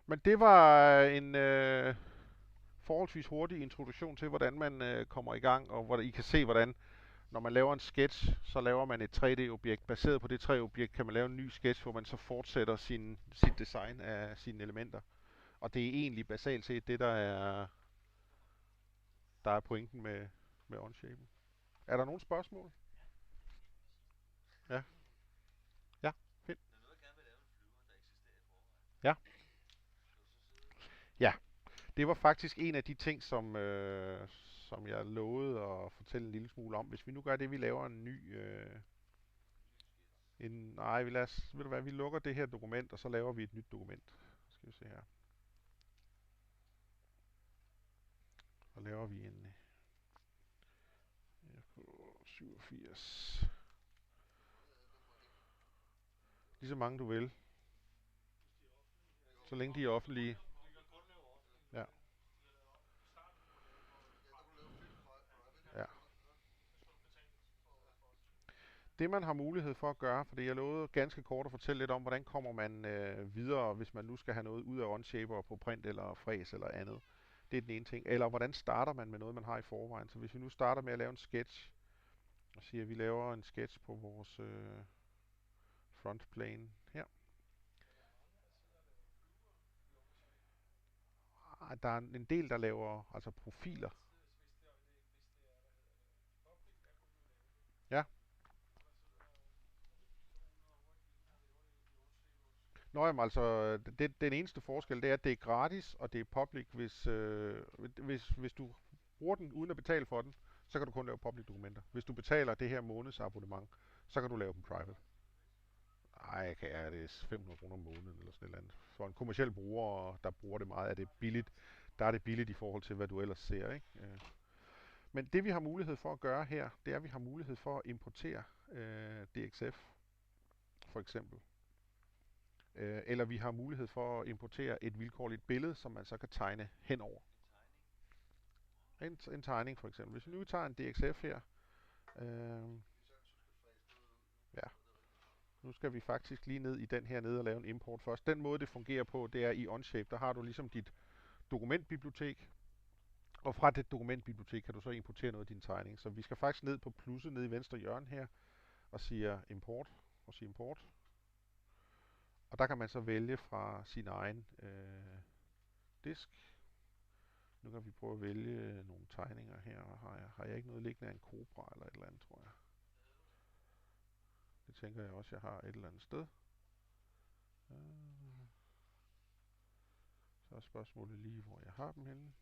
Men det var en forholdsvis hurtig introduktion til, hvordan man kommer i gang, og hvor I kan se, hvordan når man laver en sketch, så laver man et 3D-objekt. Baseret på det 3D-objekt kan man lave en ny sketch, hvor man så fortsætter sit design af sine elementer. Og det er egentlig basalt set det, der er pointen med Onshape. Er der nogle spørgsmål? Ja. Ja, fint. Ja. Ja, det var faktisk en af de ting, som jeg lovede at fortælle en lille smule om. Hvis vi nu gør det, vi laver en ny... ved du hvad, vi lukker det her dokument, og så laver vi et nyt dokument. Skal vi se her. Så laver vi en FK87. Lige så mange du vil. Så længe de er offentlige. Ja. Ja. Det man har mulighed for at gøre, fordi jeg lovede ganske kort at fortælle lidt om, hvordan kommer man videre, hvis man nu skal have noget ud af Onshape på print eller fræs eller andet. Det er den ene ting. Eller hvordan starter man med noget, man har i forvejen. Så hvis vi nu starter med at lave en sketch, og siger, at vi laver en sketch på vores frontplane her. Der er en del, der laver altså profiler. Ja. Nå, jamen, altså, den eneste forskel, det er, at det er gratis, og det er public. Hvis du bruger den uden at betale for den, så kan du kun lave public dokumenter. Hvis du betaler det her månedsabonnement, så kan du lave dem private. Ej, er det 500 kroner om måneden eller sådan et eller andet. For en kommersiel bruger, der bruger det meget, er det billigt. Der er det billigt i forhold til, hvad du ellers ser, ikke? Men det vi har mulighed for at gøre her, det er, at vi har mulighed for at importere DXF, for eksempel. Eller vi har mulighed for at importere et vilkårligt billede, som man så kan tegne henover. En tegning for eksempel. Hvis vi nu tager en DXF her, øh, ja, nu skal vi faktisk lige ned i den her nede og lave en import først. Den måde det fungerer på, det er i Onshape, der har du ligesom dit dokumentbibliotek, og fra det dokumentbibliotek kan du så importere noget af din tegning. Så vi skal faktisk ned på plusset nede i venstre hjørne her, og siger import, Og der kan man så vælge fra sin egen disk. Nu kan vi prøve at vælge nogle tegninger her. Har jeg ikke noget liggende af en kobra eller et eller andet, tror jeg. Det tænker jeg også, jeg har et eller andet sted. Øh, Så er spørgsmålet lige, hvor jeg har dem henne.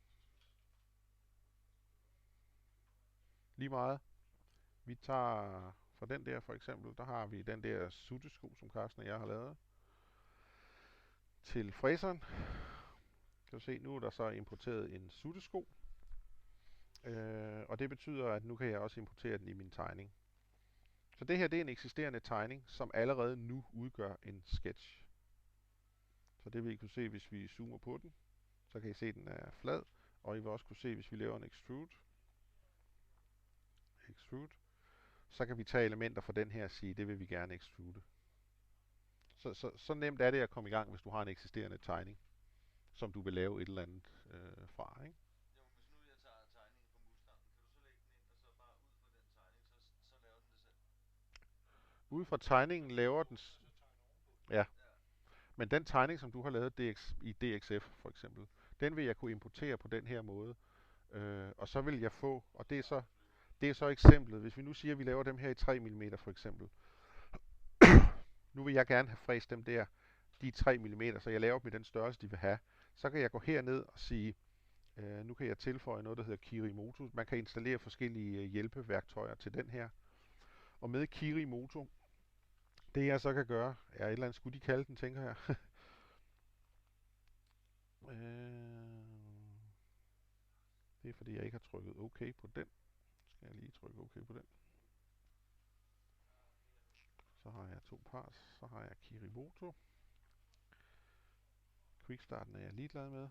Lige meget. Vi tager fra den der for eksempel, der har vi den der suttesko, som Carsten og jeg har lavet, til fræseren. Kan du se, nu er der så importeret en suttesko. Og det betyder, at nu kan jeg også importere den i min tegning. Så det her, det er en eksisterende tegning, som allerede nu udgør en sketch. Så det vil I kunne se, hvis vi zoomer på den. Så kan I se, at den er flad. Og I vil også kunne se, hvis vi laver en extrude, så kan vi tage elementer fra den her og sige, det vil vi gerne extrude. Så nemt er det at komme i gang, hvis du har en eksisterende tegning, som du vil lave et eller andet fra, ikke? Ude fra tegningen laver den... Ja, men den tegning, som du har lavet i DXF for eksempel, den vil jeg kunne importere på den her måde. Og så vil jeg få, og det er så eksemplet, hvis vi nu siger, at vi laver dem her i 3 mm for eksempel. Nu vil jeg gerne have fræst dem der, de 3 mm, så jeg laver dem i den størrelse, de vil have. Så kan jeg gå herned og sige, nu kan jeg tilføje noget, der hedder Kirimoto. Man kan installere forskellige hjælpeværktøjer til den her. Og med Kirimoto, det jeg så kan gøre, er et eller andet, skulle de kalde den, tænker jeg. Det er fordi, jeg ikke har trykket OK på den. Skal jeg lige trykke OK på den. Så har jeg 2 parts. Så har jeg Kirimoto. Quickstarten er jeg ligeglad med.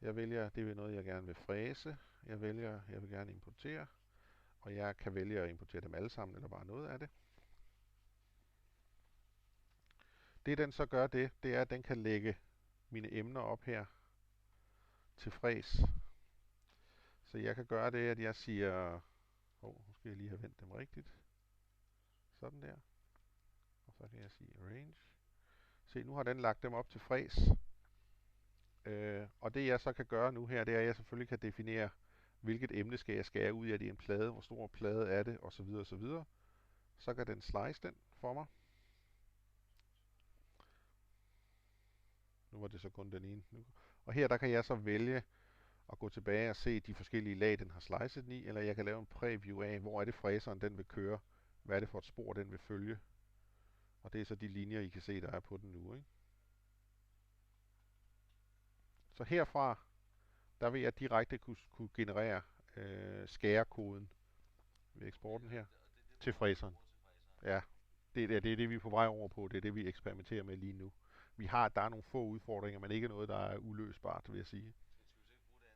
Jeg vælger, det er noget, jeg gerne vil fræse. Jeg vælger, jeg vil gerne importere. Og jeg kan vælge at importere dem alle sammen, eller bare noget af det. Det den så gør, det er, at den kan lægge mine emner op her til fræs. Så jeg kan gøre det, at jeg siger, nu skal jeg lige have vendt dem rigtigt. Sådan der. Og så kan jeg sige arrange. Se, nu har den lagt dem op til fræs. Og det jeg så kan gøre nu her, det er, at jeg selvfølgelig kan definere, hvilket emne skal jeg skære ud af det i en plade, hvor stor plade er det, osv. osv. Så kan den slice den for mig. Nu var det så kun den ene. Og her der kan jeg så vælge at gå tilbage og se de forskellige lag, den har slicet den i, eller jeg kan lave en preview af, hvor er det fræseren, den vil køre. Hvad er det for et spor, den vil følge. Og det er så de linjer, I kan se, der er på den nu, ikke? Så herfra, der vil jeg direkte kunne generere skærekoden ved eksporten her til fræseren. Ja, det er det, vi er på vej over på. Det er det, vi eksperimenterer med lige nu. Der er nogle få udfordringer, men ikke noget, der er uløsbart, vil jeg sige.